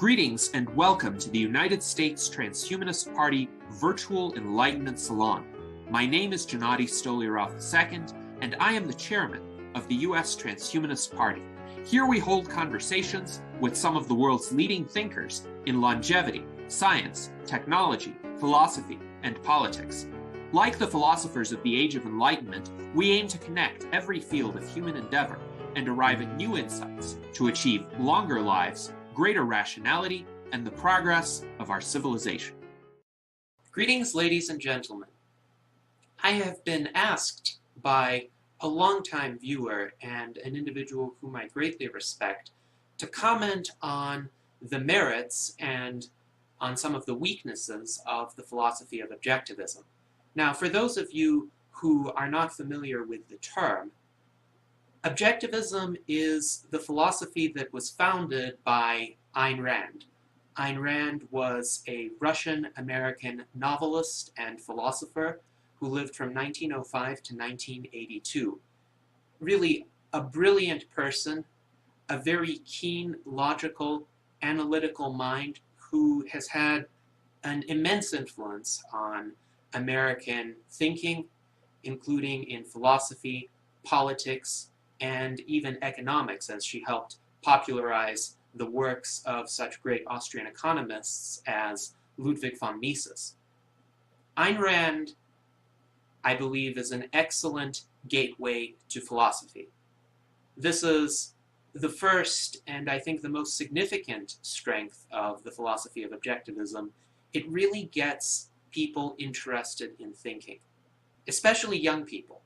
Greetings and welcome to the United States Transhumanist Party Virtual Enlightenment Salon. My name is Gennady Stolyarov II, and I am the chairman of the U.S. Transhumanist Party. Here we hold conversations with some of the world's leading thinkers in longevity, science, technology, philosophy, and politics. Like the philosophers of the Age of Enlightenment, we aim to connect every field of human endeavor and arrive at new insights to achieve longer lives, greater rationality, and the progress of our civilization. Greetings, ladies and gentlemen. I have been asked by a longtime viewer and an individual whom I greatly respect to comment on the merits and on some of the weaknesses of the philosophy of objectivism. Now, for those of you who are not familiar with the term, objectivism is the philosophy that was founded by Ayn Rand. Ayn Rand was a Russian-American novelist and philosopher who lived from 1905 to 1982. Really a brilliant person, a very keen, logical, analytical mind who has had an immense influence on American thinking, including in philosophy, politics, and even economics, as she helped popularize the works of such great Austrian economists as Ludwig von Mises. Ayn Rand, I believe, is an excellent gateway to philosophy. This is the first, and I think the most significant strength of the philosophy of objectivism. It really gets people interested in thinking, especially young people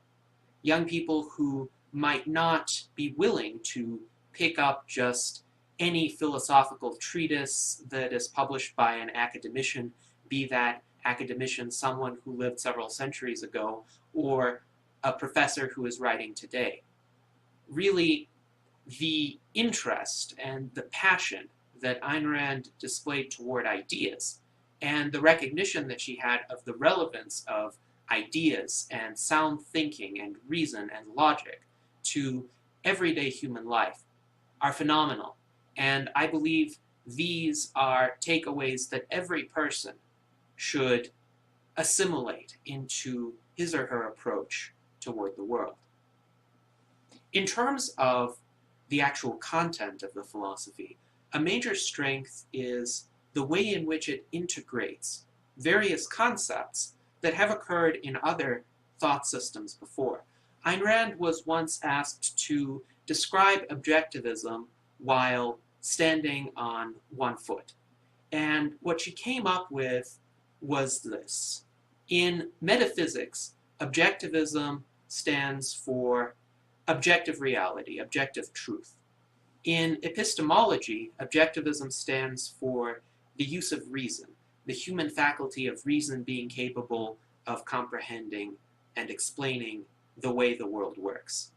who might not be willing to pick up just any philosophical treatise that is published by an academician, be that academician someone who lived several centuries ago, or a professor who is writing today. Really, the interest and the passion that Ayn Rand displayed toward ideas, and the recognition that she had of the relevance of ideas and sound thinking and reason and logic to everyday human life are phenomenal. And I believe these are takeaways that every person should assimilate into his or her approach toward the world. In terms of the actual content of the philosophy, a major strength is the way in which it integrates various concepts that have occurred in other thought systems before. Ayn Rand was once asked to describe objectivism while standing on one foot. And what she came up with was this. In metaphysics, objectivism stands for objective reality, objective truth. In epistemology, objectivism stands for the use of reason, the human faculty of reason being capable of comprehending and explaining the way the world works.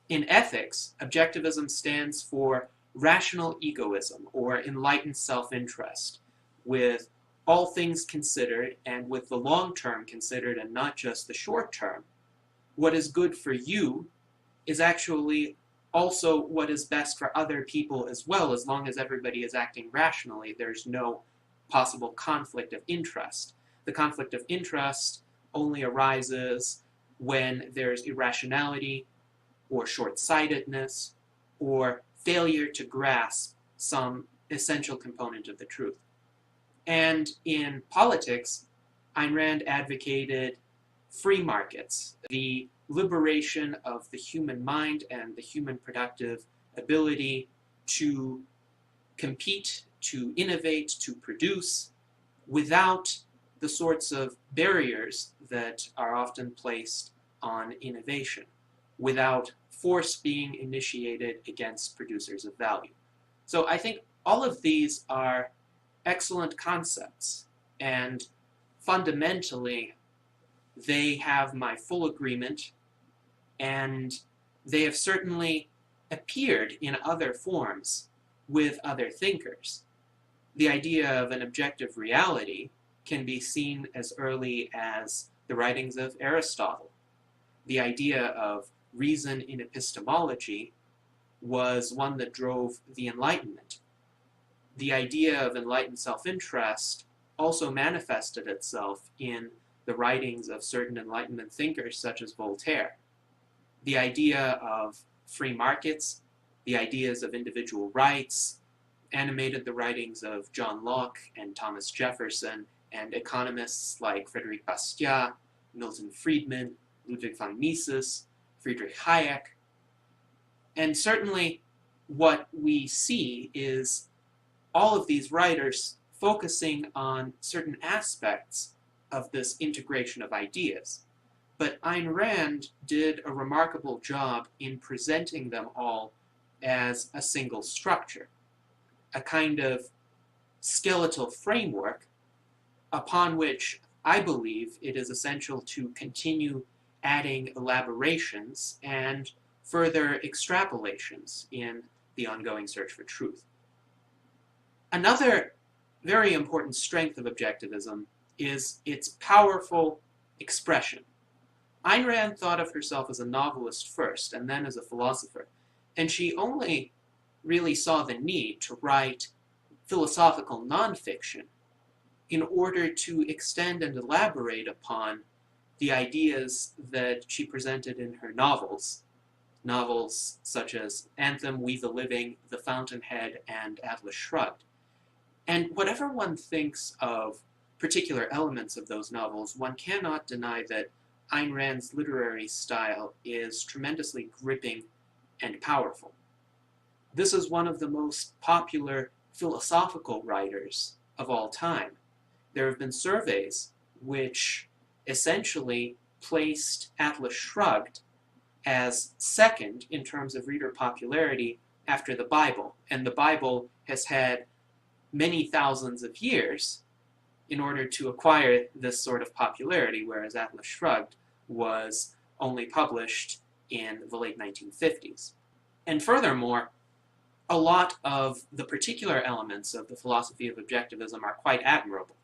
In ethics, objectivism stands for rational egoism, or enlightened self-interest, with all things considered, and with the long term considered and not just the short term. What is good for you is actually also what is best for other people as well, as long as everybody is acting rationally. There's no possible conflict of interest. The conflict of interest only arises when there's irrationality, or short-sightedness, or failure to grasp some essential component of the truth. And in politics, Ayn Rand advocated free markets, the liberation of the human mind and the human productive ability to compete, to innovate, to produce, without the sorts of barriers that are often placed on innovation, without force being initiated against producers of value. So I think all of these are excellent concepts, and fundamentally they have my full agreement, and they have certainly appeared in other forms with other thinkers. The idea of an objective reality can be seen as early as the writings of Aristotle. The idea of reason in epistemology was one that drove the Enlightenment. the idea of enlightened self-interest also manifested itself in the writings of certain Enlightenment thinkers such as Voltaire. The idea of free markets, the ideas of individual rights, animated the writings of John Locke and Thomas Jefferson, and economists like Frederic Bastiat, Milton Friedman, Ludwig von Mises, Friedrich Hayek. And certainly what we see is all of these writers focusing on certain aspects of this integration of ideas. But Ayn Rand did a remarkable job in presenting them all as a single structure, a kind of skeletal framework upon which I believe it is essential to continue adding elaborations and further extrapolations in the ongoing search for truth. Another very important strength of objectivism is its powerful expression. Ayn Rand thought of herself as a novelist first, and then as a philosopher, and she only really saw the need to write philosophical nonfiction in order to extend and elaborate upon the ideas that she presented in her novels. Novels such as Anthem, We the Living, The Fountainhead, and Atlas Shrugged. And whatever one thinks of particular elements of those novels, one cannot deny that Ayn Rand's literary style is tremendously gripping and powerful. This is one of the most popular philosophical writers of all time. There have been surveys which essentially placed Atlas Shrugged as second in terms of reader popularity after the Bible, and the Bible has had many thousands of years in order to acquire this sort of popularity, whereas Atlas Shrugged was only published in the late 1950s. And furthermore, a lot of the particular elements of the philosophy of objectivism are quite admirable.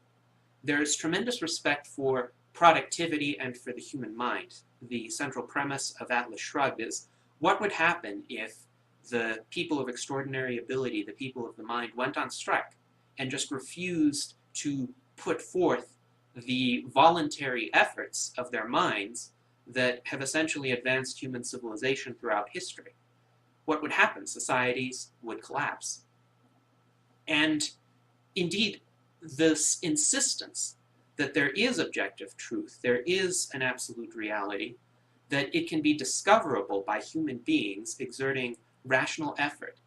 There is tremendous respect for productivity and for the human mind. The central premise of Atlas Shrugged is, what would happen if the people of extraordinary ability, the people of the mind, went on strike and just refused to put forth the voluntary efforts of their minds that have essentially advanced human civilization throughout history? What would happen? Societies would collapse. And indeed, this insistence that there is objective truth, there is an absolute reality, that it can be discoverable by human beings exerting rational effort,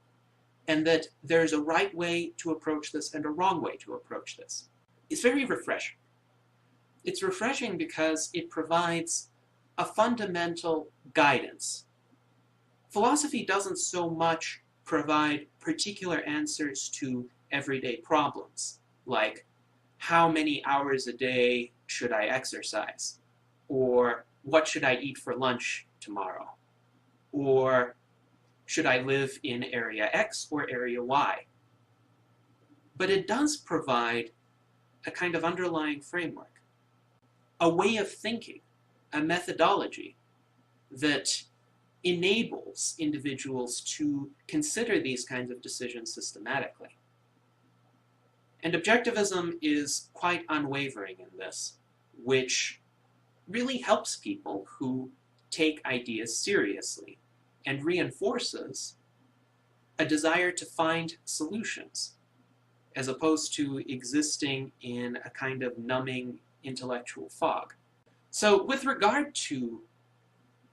and that there's a right way to approach this and a wrong way to approach this, is very refreshing. It's refreshing because it provides a fundamental guidance. Philosophy doesn't so much provide particular answers to everyday problems, like how many hours a day should I exercise, or what should I eat for lunch tomorrow, or should I live in area X or area Y? But it does provide a kind of underlying framework, a way of thinking, a methodology that enables individuals to consider these kinds of decisions systematically. And objectivism is quite unwavering in this, which really helps people who take ideas seriously and reinforces a desire to find solutions, as opposed to existing in a kind of numbing intellectual fog. So with regard to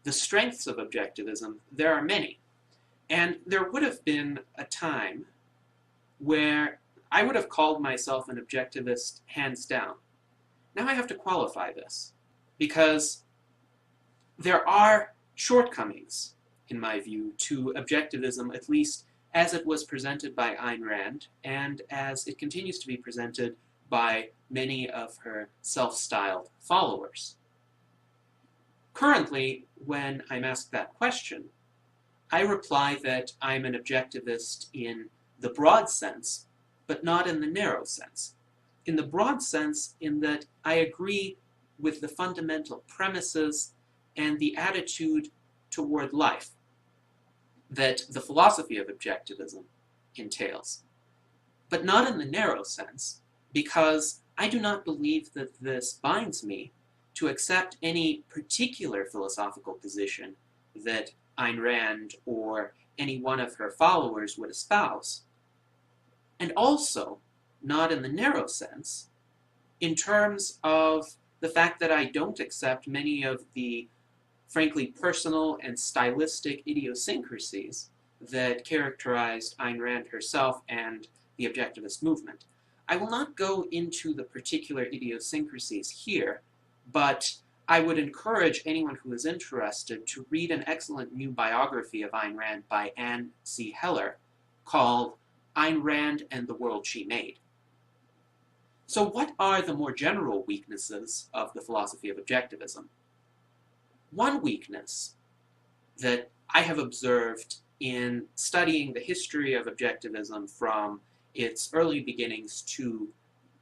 the strengths of objectivism, there are many. And there would have been a time where I would have called myself an objectivist hands down. Now I have to qualify this, because there are shortcomings, in my view, to objectivism, at least as it was presented by Ayn Rand, and as it continues to be presented by many of her self-styled followers. Currently, when I'm asked that question, I reply that I'm an objectivist in the broad sense, but not in the narrow sense. In the broad sense, in that I agree with the fundamental premises and the attitude toward life that the philosophy of objectivism entails. but not in the narrow sense, because I do not believe that this binds me to accept any particular philosophical position that Ayn Rand or any one of her followers would espouse. And also, not in the narrow sense, in terms of the fact that I don't accept many of the frankly personal and stylistic idiosyncrasies that characterized Ayn Rand herself and the Objectivist movement. I will not go into the particular idiosyncrasies here, but I would encourage anyone who is interested to read an excellent new biography of Ayn Rand by Anne C. Heller called Ayn Rand and the World She Made. So what are the more general weaknesses of the philosophy of objectivism? One weakness that I have observed in studying the history of objectivism from its early beginnings to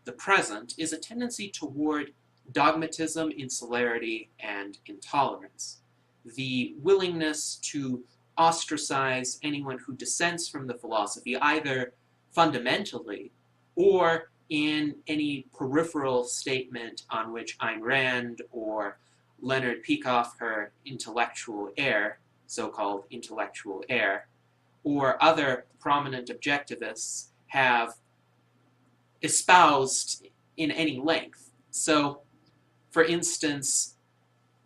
the present is a tendency toward dogmatism, insularity, and intolerance. The willingness to ostracize anyone who dissents from the philosophy, either fundamentally or in any peripheral statement on which Ayn Rand or Leonard Peikoff, her intellectual heir, so-called intellectual heir, or other prominent objectivists have espoused in any length. So, for instance,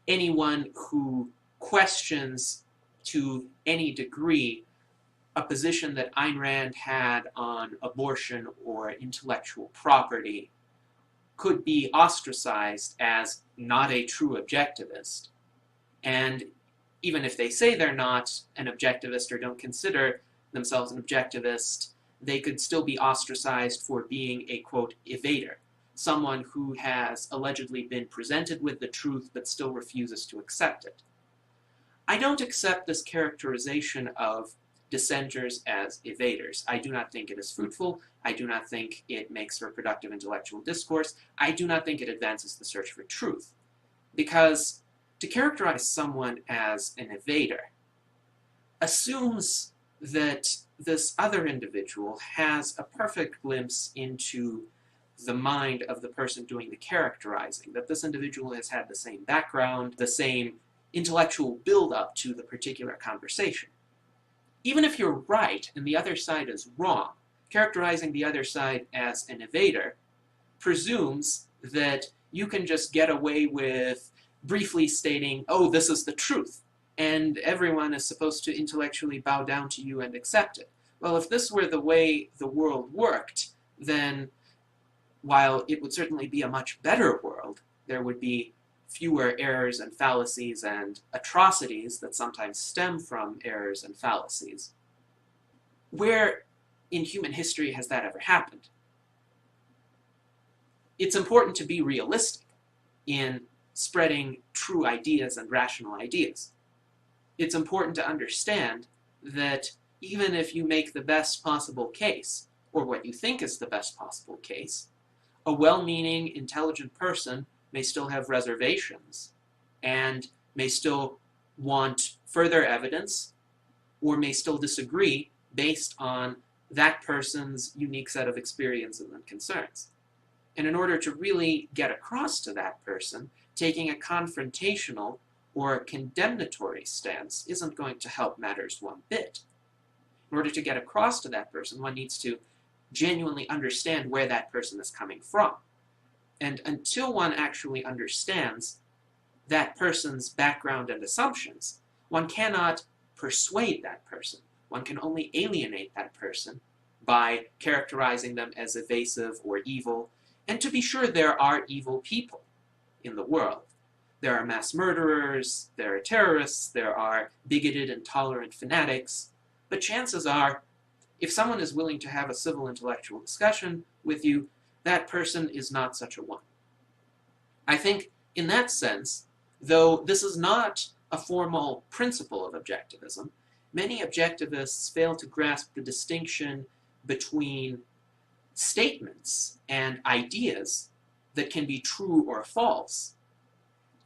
anyone who questions to any degree a position that Ayn Rand had on abortion or intellectual property could be ostracized as not a true objectivist. And even if they say they're not an objectivist or don't consider themselves an objectivist, they could still be ostracized for being a, quote, evader, someone who has allegedly been presented with the truth but still refuses to accept it. I don't accept this characterization of dissenters as evaders. I do not think it is fruitful. I do not think it makes for productive intellectual discourse. I do not think it advances the search for truth. Because to characterize someone as an evader assumes that this other individual has a perfect glimpse into the mind of the person doing the characterizing, that this individual has had the same background, the same intellectual build-up to the particular conversation. Even if you're right and the other side is wrong, characterizing the other side as an evader presumes that you can just get away with briefly stating, oh, this is the truth, and everyone is supposed to intellectually bow down to you and accept it. Well, if this were the way the world worked, then while it would certainly be a much better world, there would be fewer errors and fallacies and atrocities that sometimes stem from errors and fallacies. Where in human history has that ever happened? It's important to be realistic in spreading true ideas and rational ideas. It's important to understand that even if you make the best possible case, or what you think is the best possible case, a well-meaning, intelligent person may still have reservations and may still want further evidence or may still disagree based on that person's unique set of experiences and concerns. And in order to really get across to that person, taking a confrontational or a condemnatory stance isn't going to help matters one bit. In order to get across to that person, one needs to genuinely understand where that person is coming from. And until one actually understands that person's background and assumptions, one cannot persuade that person. One can only alienate that person by characterizing them as evasive or evil. And to be sure, there are evil people in the world. There are mass murderers, there are terrorists, there are bigoted, intolerant fanatics. But chances are, if someone is willing to have a civil intellectual discussion with you, that person is not such a one. I think, in that sense, though this is not a formal principle of objectivism, many objectivists fail to grasp the distinction between statements and ideas that can be true or false,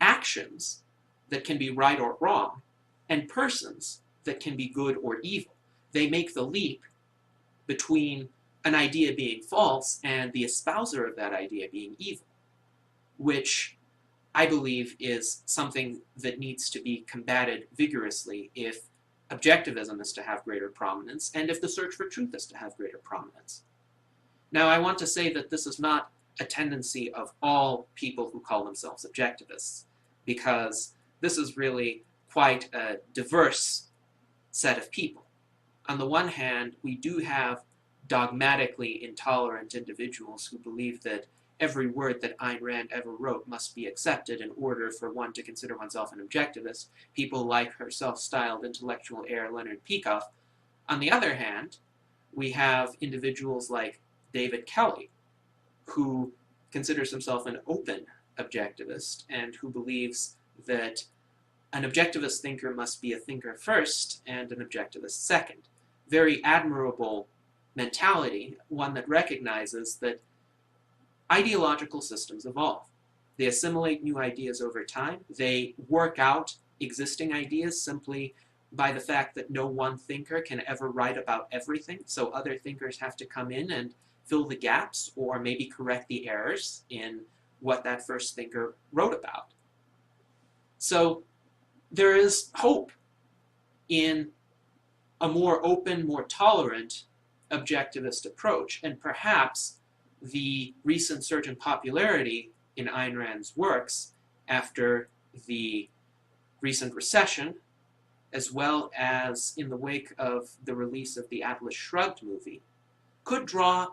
actions that can be right or wrong, and persons that can be good or evil. They make the leap between an idea being false and the espouser of that idea being evil, which I believe is something that needs to be combated vigorously if objectivism is to have greater prominence and if the search for truth is to have greater prominence. Now, I want to say that this is not a tendency of all people who call themselves objectivists, because this is really quite a diverse set of people. On the one hand, we do have dogmatically intolerant individuals who believe that every word that Ayn Rand ever wrote must be accepted in order for one to consider oneself an objectivist, people like her self-styled intellectual heir Leonard Peikoff. On the other hand, we have individuals like David Kelly, who considers himself an open objectivist and who believes that an objectivist thinker must be a thinker first and an objectivist second. Very admirable mentality, one that recognizes that ideological systems evolve. They assimilate new ideas over time. They work out existing ideas simply by the fact that no one thinker can ever write about everything, so other thinkers have to come in and fill the gaps or maybe correct the errors in what that first thinker wrote about. So there is hope in a more open, more tolerant objectivist approach, and perhaps the recent surge in popularity in Ayn Rand's works after the recent recession, as well as in the wake of the release of the Atlas Shrugged movie, could draw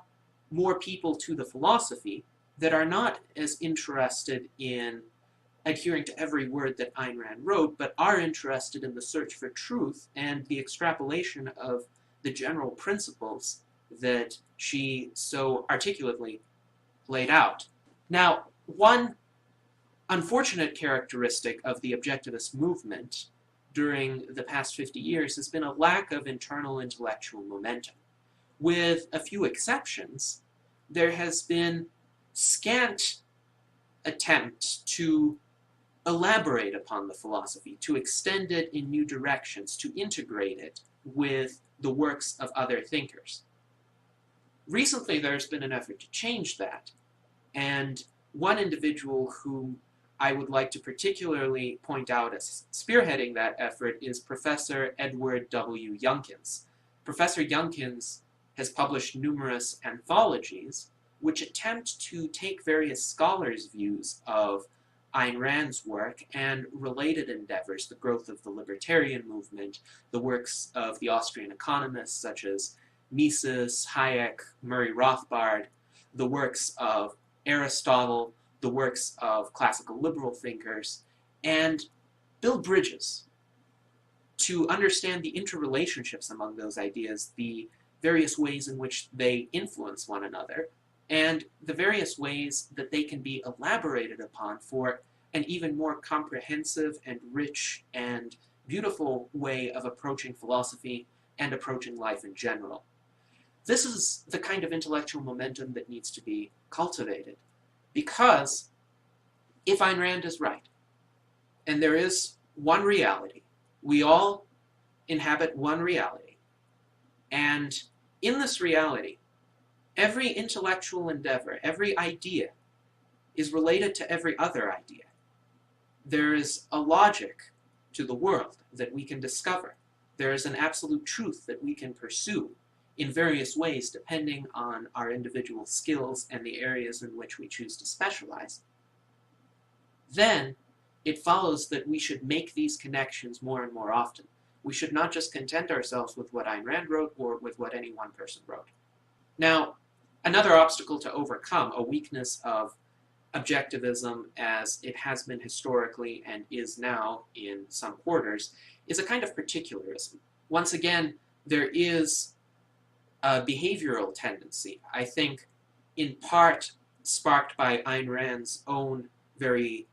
more people to the philosophy that are not as interested in adhering to every word that Ayn Rand wrote, but are interested in the search for truth and the extrapolation of the general principles that she so articulately laid out. Now, one unfortunate characteristic of the objectivist movement during the past 50 years has been a lack of internal intellectual momentum. With a few exceptions, there has been scant attempt to elaborate upon the philosophy, to extend it in new directions, to integrate it with the works of other thinkers. Recently, there's been an effort to change that, and one individual whom I would like to particularly point out as spearheading that effort is Professor Edward W. Younkins. Professor Younkins has published numerous anthologies which attempt to take various scholars' views of Ayn Rand's work and related endeavors, the growth of the libertarian movement, the works of the Austrian economists such as Mises, Hayek, Murray Rothbard, the works of Aristotle, the works of classical liberal thinkers, and build bridges to understand the interrelationships among those ideas, the various ways in which they influence one another, and the various ways that they can be elaborated upon for an even more comprehensive and rich and beautiful way of approaching philosophy and approaching life in general. This is the kind of intellectual momentum that needs to be cultivated, because if Ayn Rand is right, and there is one reality, we all inhabit one reality, and in this reality, every intellectual endeavor, every idea, is related to every other idea. There is a logic to the world that we can discover. There is an absolute truth that we can pursue in various ways depending on our individual skills and the areas in which we choose to specialize. Then it follows that we should make these connections more and more often. We should not just content ourselves with what Ayn Rand wrote or with what any one person wrote. Now, another obstacle to overcome, a weakness of objectivism as it has been historically and is now in some quarters, is a kind of particularism. Once again, there is a behavioral tendency, I think in part sparked by Ayn Rand's own very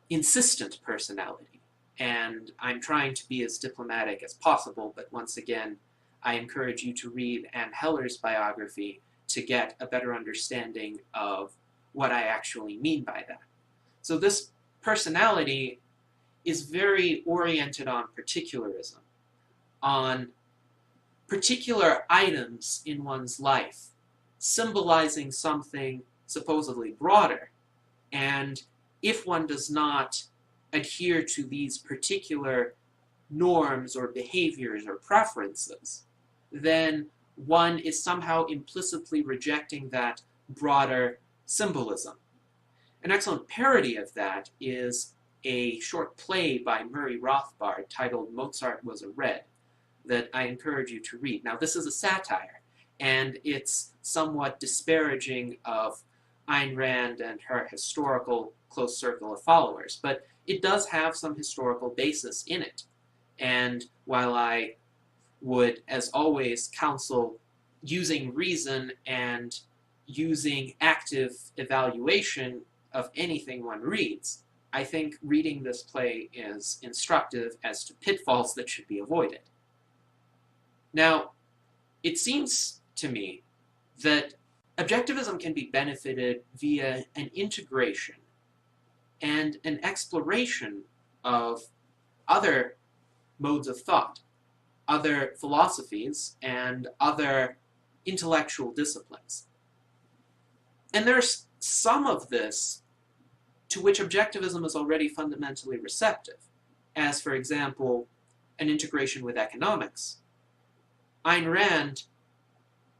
insistent personality. And I'm trying to be as diplomatic as possible, but once again, I encourage you to read Anne Heller's biography to get a better understanding of what I actually mean by that. So this personality is very oriented on particularism, on particular items in one's life symbolizing something supposedly broader, and if one does not adhere to these particular norms or behaviors or preferences, then one is somehow implicitly rejecting that broader symbolism. An excellent parody of that is a short play by Murray Rothbard titled Mozart Was a Red that I encourage you to read. Now, this is a satire, and it's somewhat disparaging of Ayn Rand and her historical close circle of followers, but it does have some historical basis in it. And while I would, as always, counsel using reason and using active evaluation of anything one reads, I think reading this play is instructive as to pitfalls that should be avoided. Now, it seems to me that objectivism can be benefited via an integration and an exploration of other modes of thought, other philosophies, and other intellectual disciplines. And there's some of this to which objectivism is already fundamentally receptive, as, for example, an integration with economics. Ayn Rand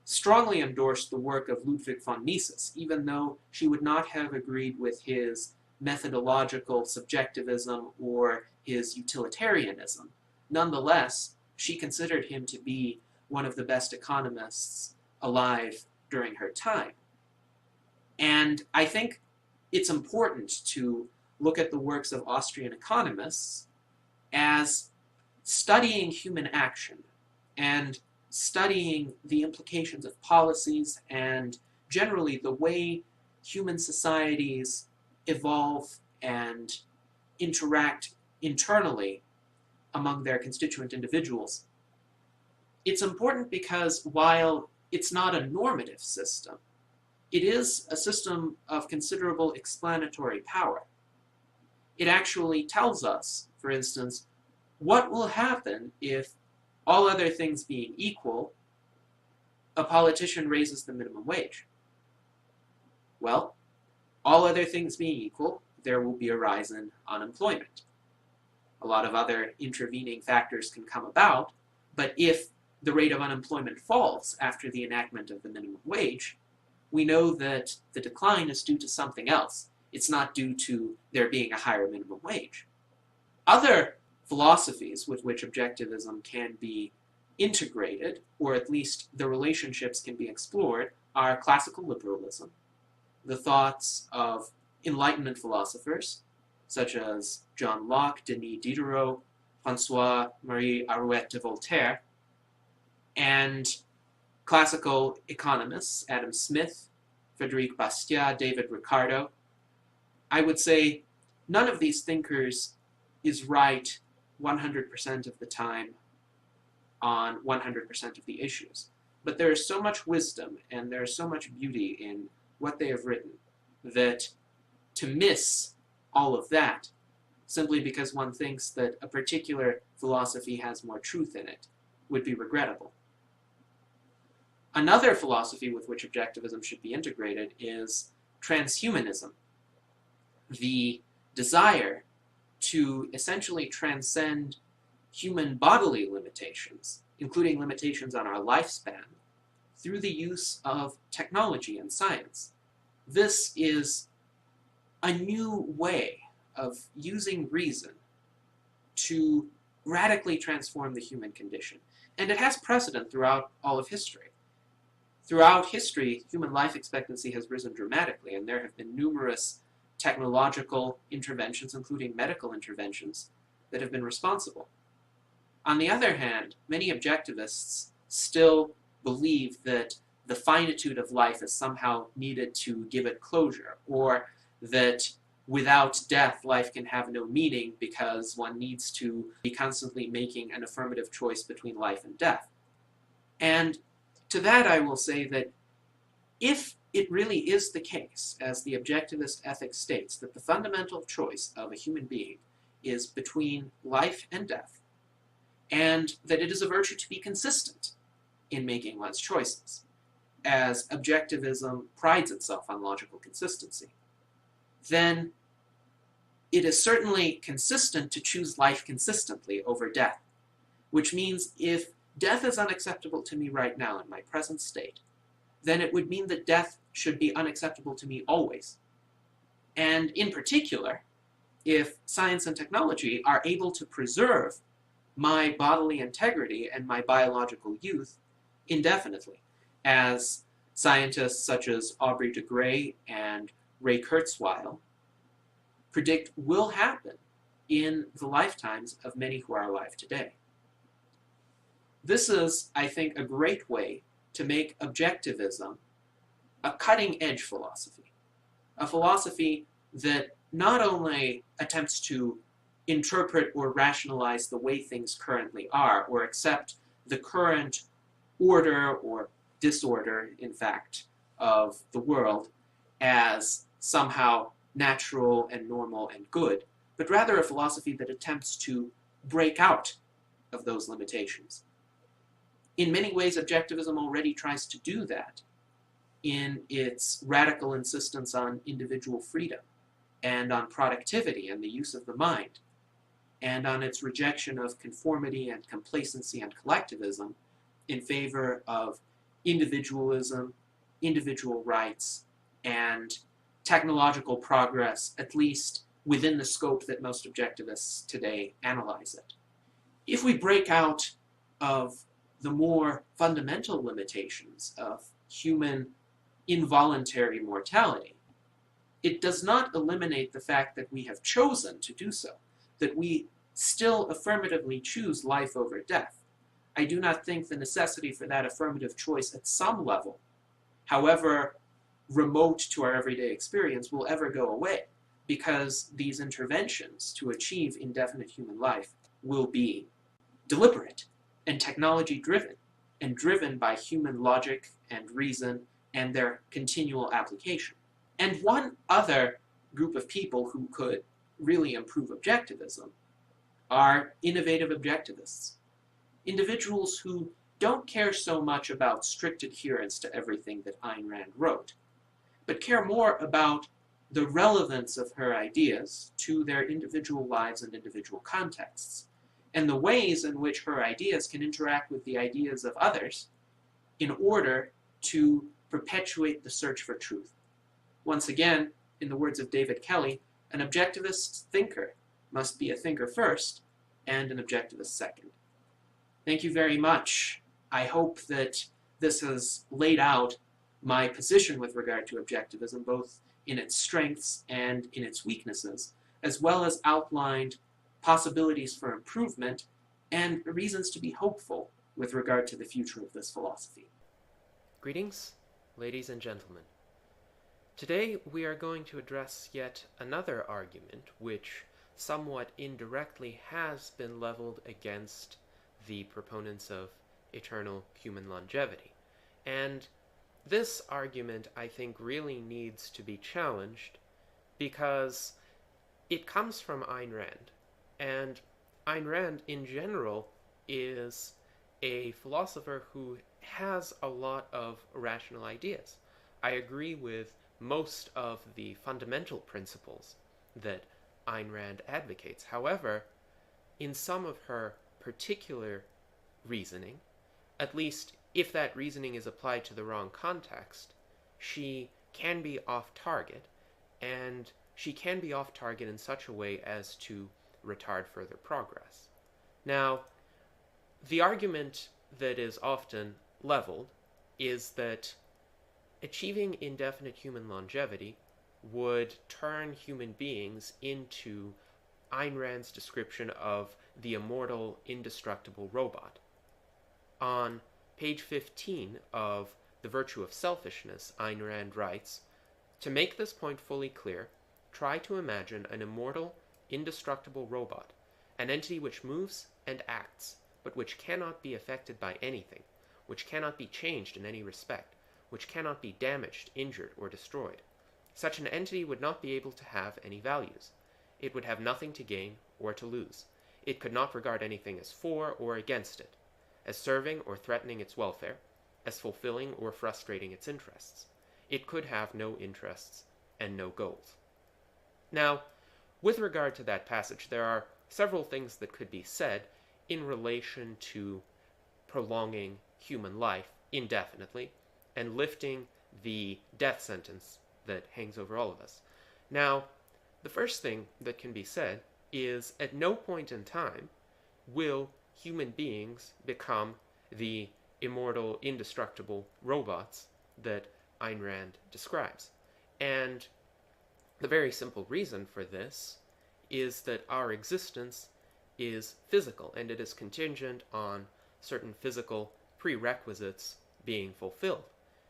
strongly endorsed the work of Ludwig von Mises, even though she would not have agreed with his methodological subjectivism or his utilitarianism. Nonetheless, she considered him to be one of the best economists alive during her time. And I think it's important to look at the works of Austrian economists as studying human action and studying the implications of policies and generally the way human societies evolve and interact internally among their constituent individuals. It's important because while it's not a normative system, it is a system of considerable explanatory power. It actually tells us, for instance, what will happen if, all other things being equal, a politician raises the minimum wage. Well, all other things being equal, there will be a rise in unemployment. A lot of other intervening factors can come about, but if the rate of unemployment falls after the enactment of the minimum wage, we know that the decline is due to something else. It's not due to there being a higher minimum wage. Other philosophies with which objectivism can be integrated, or at least the relationships can be explored, are classical liberalism, the thoughts of Enlightenment philosophers, such as John Locke, Denis Diderot, François-Marie Arouet de Voltaire, and classical economists, Adam Smith, Frédéric Bastiat, David Ricardo. I would say none of these thinkers is right 100% of the time on 100% of the issues. But there is so much wisdom and there is so much beauty in what they have written that to miss all of that simply because one thinks that a particular philosophy has more truth in it would be regrettable. Another philosophy with which objectivism should be integrated is transhumanism, the desire to essentially transcend human bodily limitations, including limitations on our lifespan, through the use of technology and science. This is a new way of using reason to radically transform the human condition, and it has precedent throughout all of history. Throughout history, human life expectancy has risen dramatically, and there have been numerous technological interventions, including medical interventions, that have been responsible. On the other hand, many objectivists still believe that the finitude of life is somehow needed to give it closure, or that without death, life can have no meaning because one needs to be constantly making an affirmative choice between life and death. And to that I will say that if it really is the case, as the objectivist ethic states, that the fundamental choice of a human being is between life and death, and that it is a virtue to be consistent in making one's choices, as objectivism prides itself on logical consistency, then it is certainly consistent to choose life consistently over death, which means if death is unacceptable to me right now in my present state, then it would mean that death should be unacceptable to me always. And in particular, if science and technology are able to preserve my bodily integrity and my biological youth indefinitely, as scientists such as Aubrey de Grey and Ray Kurzweil predict will happen in the lifetimes of many who are alive today. This is, I think, a great way to make objectivism a cutting-edge philosophy, a philosophy that not only attempts to interpret or rationalize the way things currently are, or accept the current order or disorder, in fact, of the world as somehow natural and normal and good, but rather a philosophy that attempts to break out of those limitations. In many ways, objectivism already tries to do that in its radical insistence on individual freedom and on productivity and the use of the mind, and on its rejection of conformity and complacency and collectivism in favor of individualism, individual rights, and technological progress, at least within the scope that most objectivists today analyze it. If we break out of the more fundamental limitations of human involuntary mortality, it does not eliminate the fact that we have chosen to do so, that we still affirmatively choose life over death. I do not think the necessity for that affirmative choice at some level, however remote to our everyday experience, will ever go away, because these interventions to achieve indefinite human life will be deliberate and technology-driven, and driven by human logic and reason and their continual application. And one other group of people who could really improve objectivism are innovative objectivists. Individuals who don't care so much about strict adherence to everything that Ayn Rand wrote, but care more about the relevance of her ideas to their individual lives and individual contexts, and the ways in which her ideas can interact with the ideas of others in order to perpetuate the search for truth. Once again, in the words of David Kelly, an objectivist thinker must be a thinker first and an objectivist second. Thank you very much. I hope that this has laid out my position with regard to objectivism, both in its strengths and in its weaknesses, as well as outlined possibilities for improvement and reasons to be hopeful with regard to the future of this philosophy. Greetings, ladies and gentlemen. Today we are going to address yet another argument which somewhat indirectly has been leveled against the proponents of eternal human longevity. And this argument, I think, really needs to be challenged because it comes from Ayn Rand. And Ayn Rand, in general, is a philosopher who has a lot of rational ideas. I agree with most of the fundamental principles that Ayn Rand advocates. However, in some of her particular reasoning, at least if that reasoning is applied to the wrong context, she can be off target, and she can be off target in such a way as to retard further progress. Now, the argument that is often leveled is that achieving indefinite human longevity would turn human beings into Ayn Rand's description of the immortal, indestructible robot. On page 15 of The Virtue of Selfishness, Ayn Rand writes, "To make this point fully clear, try to imagine an immortal, indestructible robot, an entity which moves and acts, but which cannot be affected by anything, which cannot be changed in any respect, which cannot be damaged, injured, or destroyed. Such an entity would not be able to have any values. It would have nothing to gain or to lose. It could not regard anything as for or against it. as serving or threatening its welfare, as fulfilling or frustrating its interests. It could have no interests and no goals. Now, with regard to that passage, there are several things that could be said in relation to prolonging human life indefinitely and lifting the death sentence that hangs over all of us. Now, the first thing that can be said is at no point in time will human beings become the immortal, indestructible robots that Ayn Rand describes. And the very simple reason for this is that our existence is physical, and it is contingent on certain physical prerequisites being fulfilled.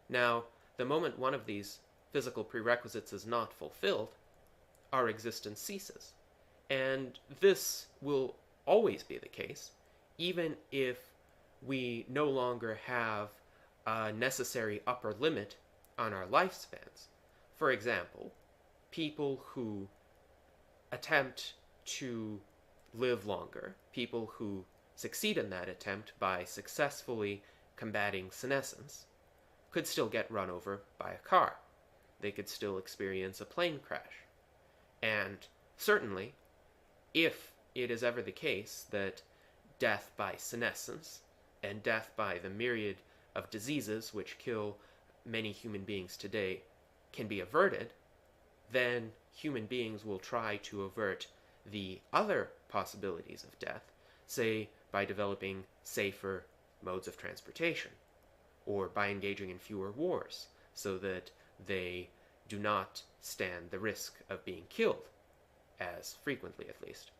Now, the moment one of these physical prerequisites is not fulfilled, our existence ceases. And this will always be the case, even if we no longer have a necessary upper limit on our lifespans. For example, people who attempt to live longer, people who succeed in that attempt by successfully combating senescence, could still get run over by a car. They could still experience a plane crash. And certainly, if it is ever the case that death by senescence and death by the myriad of diseases which kill many human beings today can be averted, then human beings will try to avert the other possibilities of death, say by developing safer modes of transportation, or by engaging in fewer wars, so that they do not stand the risk of being killed, as frequently at least.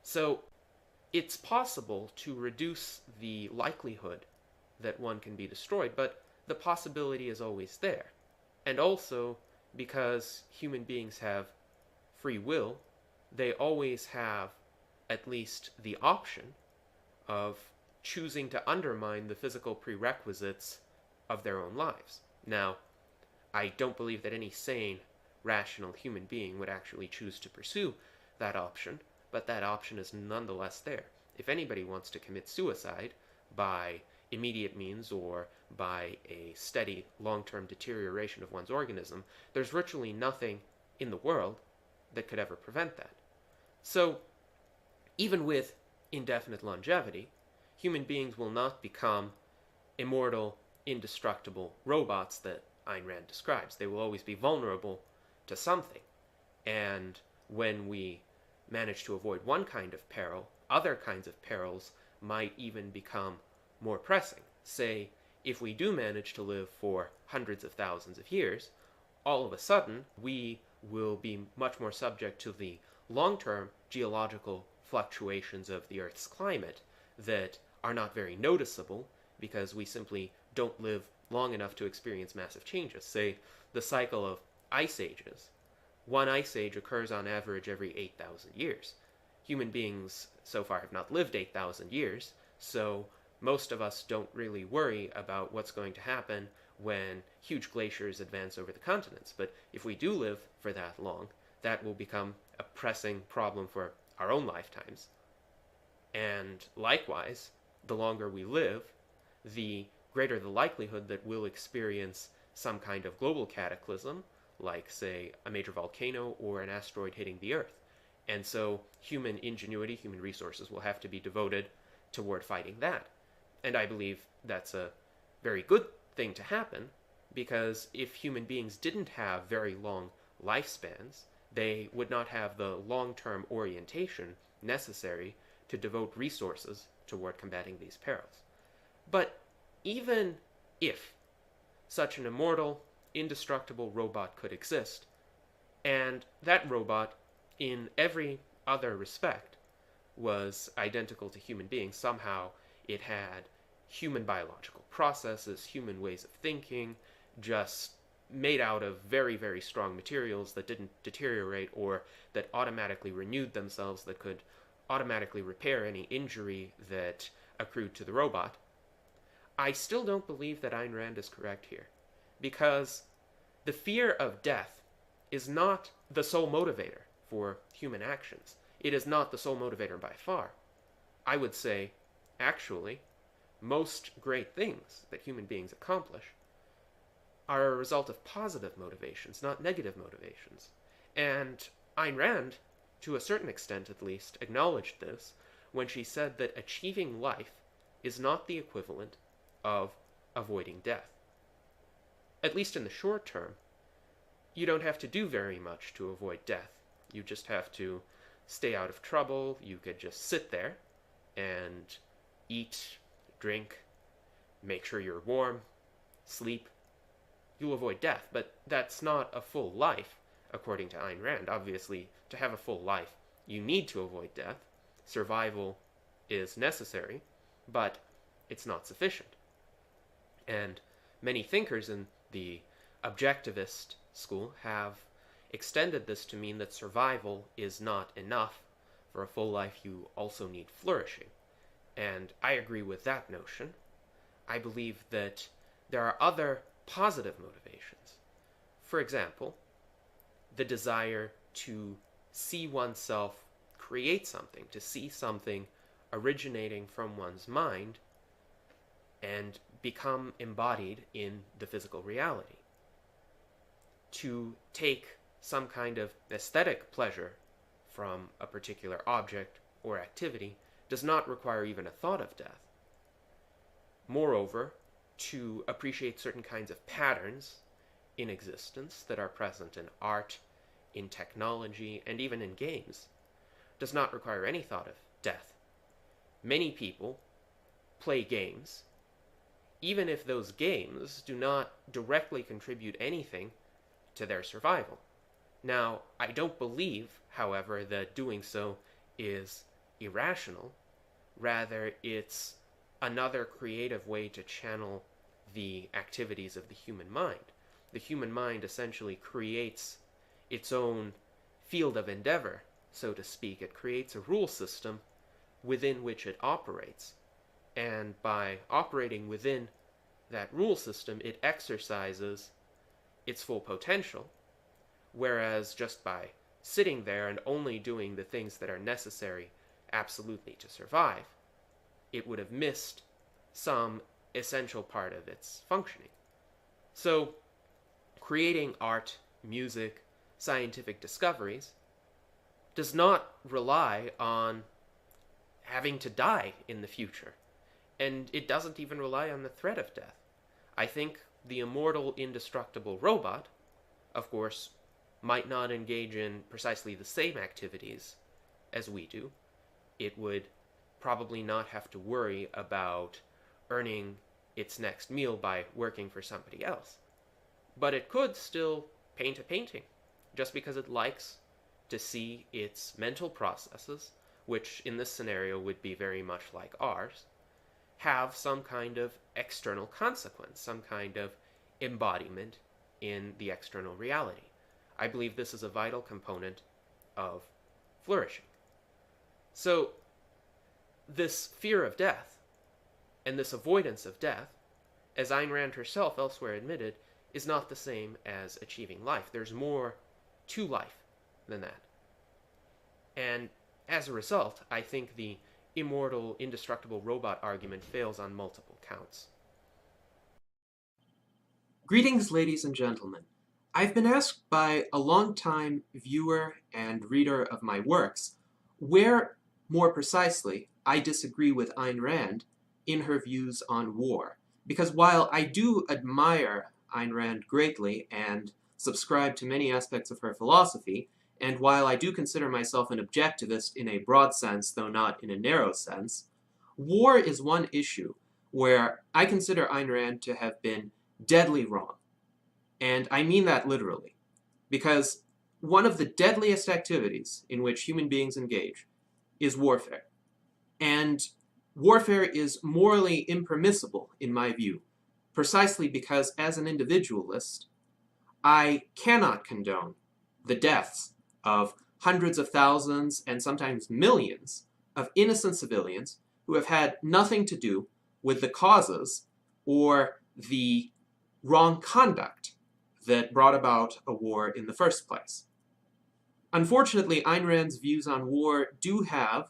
So it's possible to reduce the likelihood that one can be destroyed, but the possibility is always there. And also, because human beings have free will, they always have at least the option of choosing to undermine the physical prerequisites of their own lives. Now, I don't believe that any sane, rational human being would actually choose to pursue that option, but that option is nonetheless there. If anybody wants to commit suicide by immediate means or by a steady, long-term deterioration of one's organism, there's virtually nothing in the world that could ever prevent that. So, even with indefinite longevity, human beings will not become immortal, indestructible robots that Ayn Rand describes. They will always be vulnerable to something. And when we manage to avoid one kind of peril, other kinds of perils might even become more pressing. Say, if we do manage to live for hundreds of thousands of years, all of a sudden we will be much more subject to the long-term geological fluctuations of the Earth's climate that are not very noticeable because we simply don't live long enough to experience massive changes. Say, the cycle of ice ages. One ice age occurs on average every 8,000 years. Human beings so far have not lived 8,000 years, so most of us don't really worry about what's going to happen when huge glaciers advance over the continents. But if we do live for that long, that will become a pressing problem for our own lifetimes. And likewise, the longer we live, the greater the likelihood that we'll experience some kind of global cataclysm, like, say, a major volcano or an asteroid hitting the Earth. And so human ingenuity, human resources will have to be devoted toward fighting that. And I believe that's a very good thing to happen, because if human beings didn't have very long lifespans, they would not have the long-term orientation necessary to devote resources toward combating these perils. But even if such an immortal, indestructible robot could exist, and that robot, in every other respect, was identical to human beings, somehow it had human biological processes, human ways of thinking, just made out of very, very strong materials that didn't deteriorate or that automatically renewed themselves, that could automatically repair any injury that accrued to the robot, I still don't believe that Ayn Rand is correct here. Because the fear of death is not the sole motivator for human actions. It is not the sole motivator by far. I would say, actually, most great things that human beings accomplish are a result of positive motivations, not negative motivations. And Ayn Rand, to a certain extent at least, acknowledged this when she said that achieving life is not the equivalent of avoiding death. At least in the short term, you don't have to do very much to avoid death. You just have to stay out of trouble. You could just sit there and eat, drink, make sure you're warm, sleep. You'll avoid death, but that's not a full life, according to Ayn Rand. Obviously, to have a full life, you need to avoid death. Survival is necessary, but it's not sufficient. And many thinkers in the objectivist school have extended this to mean that survival is not enough. For a full life, you also need flourishing. And I agree with that notion. I believe that there are other positive motivations. For example, the desire to see oneself create something, to see something originating from one's mind and become embodied in the physical reality. To take some kind of aesthetic pleasure from a particular object or activity does not require even a thought of death. Moreover, to appreciate certain kinds of patterns in existence that are present in art, in technology, and even in games does not require any thought of death. Many people play games, even if those games do not directly contribute anything to their survival. Now, I don't believe, however, that doing so is irrational. Rather, it's another creative way to channel the activities of the human mind. The human mind essentially creates its own field of endeavor, so to speak. It creates a rule system within which it operates. And by operating within that rule system, it exercises its full potential, whereas just by sitting there and only doing the things that are necessary absolutely to survive, it would have missed some essential part of its functioning. So, creating art, music, scientific discoveries does not rely on having to die in the future, and it doesn't even rely on the threat of death. I think the immortal, indestructible robot, of course, might not engage in precisely the same activities as we do. It would probably not have to worry about earning its next meal by working for somebody else. But it could still paint a painting, just because it likes to see its mental processes, which in this scenario would be very much like ours, have some kind of external consequence, some kind of embodiment in the external reality. I believe this is a vital component of flourishing. So, this fear of death and this avoidance of death, as Ayn Rand herself elsewhere admitted, is not the same as achieving life. There's more to life than that. And as a result, I think the immortal, indestructible robot argument fails on multiple counts. Greetings, ladies and gentlemen. I've been asked by a long-time viewer and reader of my works where, more precisely, I disagree with Ayn Rand in her views on war. Because while I do admire Ayn Rand greatly and subscribe to many aspects of her philosophy, and while I do consider myself an objectivist in a broad sense, though not in a narrow sense, war is one issue where I consider Ayn Rand to have been deadly wrong. And I mean that literally, because one of the deadliest activities in which human beings engage is warfare. And warfare is morally impermissible, in my view, precisely because as an individualist, I cannot condone the deaths of hundreds of thousands and sometimes millions of innocent civilians who have had nothing to do with the causes or the wrong conduct that brought about a war in the first place. Unfortunately, Ayn Rand's views on war do have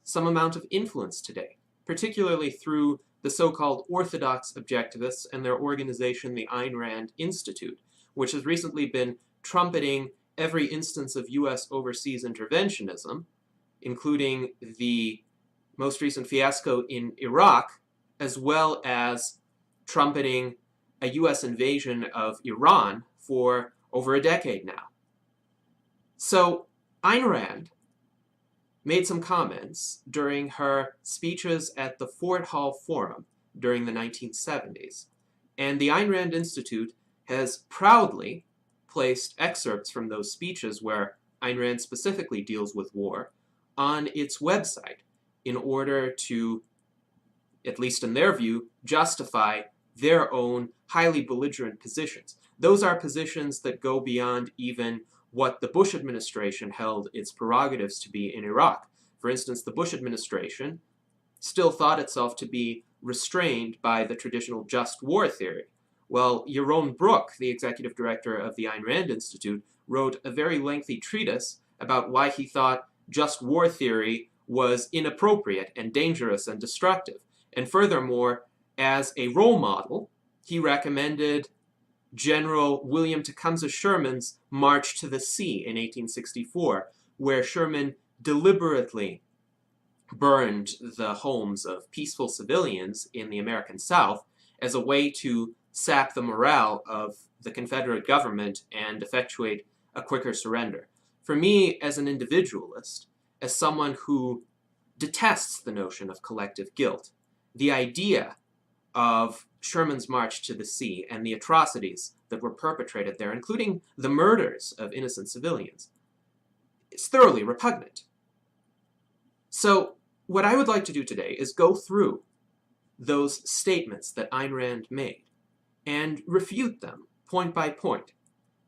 some amount of influence today, particularly through the so-called orthodox objectivists and their organization, the Ayn Rand Institute, which has recently been trumpeting every instance of U.S. overseas interventionism, including the most recent fiasco in Iraq, as well as trumpeting a U.S. invasion of Iran for over a decade now. So Ayn Rand made some comments during her speeches at the Fort Hall Forum during the 1970s, and the Ayn Rand Institute has proudly placed excerpts from those speeches where Ayn Rand specifically deals with war on its website in order to, at least in their view, justify their own highly belligerent positions. Those are positions that go beyond even what the Bush administration held its prerogatives to be in Iraq. For instance, the Bush administration still thought itself to be restrained by the traditional just war theory. Well, Yaron Brook, the executive director of the Ayn Rand Institute, wrote a very lengthy treatise about why he thought just war theory was inappropriate and dangerous and destructive. And furthermore, as a role model, he recommended General William Tecumseh Sherman's March to the Sea in 1864, where Sherman deliberately burned the homes of peaceful civilians in the American South as a way to sap the morale of the Confederate government and effectuate a quicker surrender. For me, as an individualist, as someone who detests the notion of collective guilt, the idea of Sherman's March to the Sea and the atrocities that were perpetrated there, including the murders of innocent civilians, is thoroughly repugnant. So what I would like to do today is go through those statements that Ayn Rand made and refute them point by point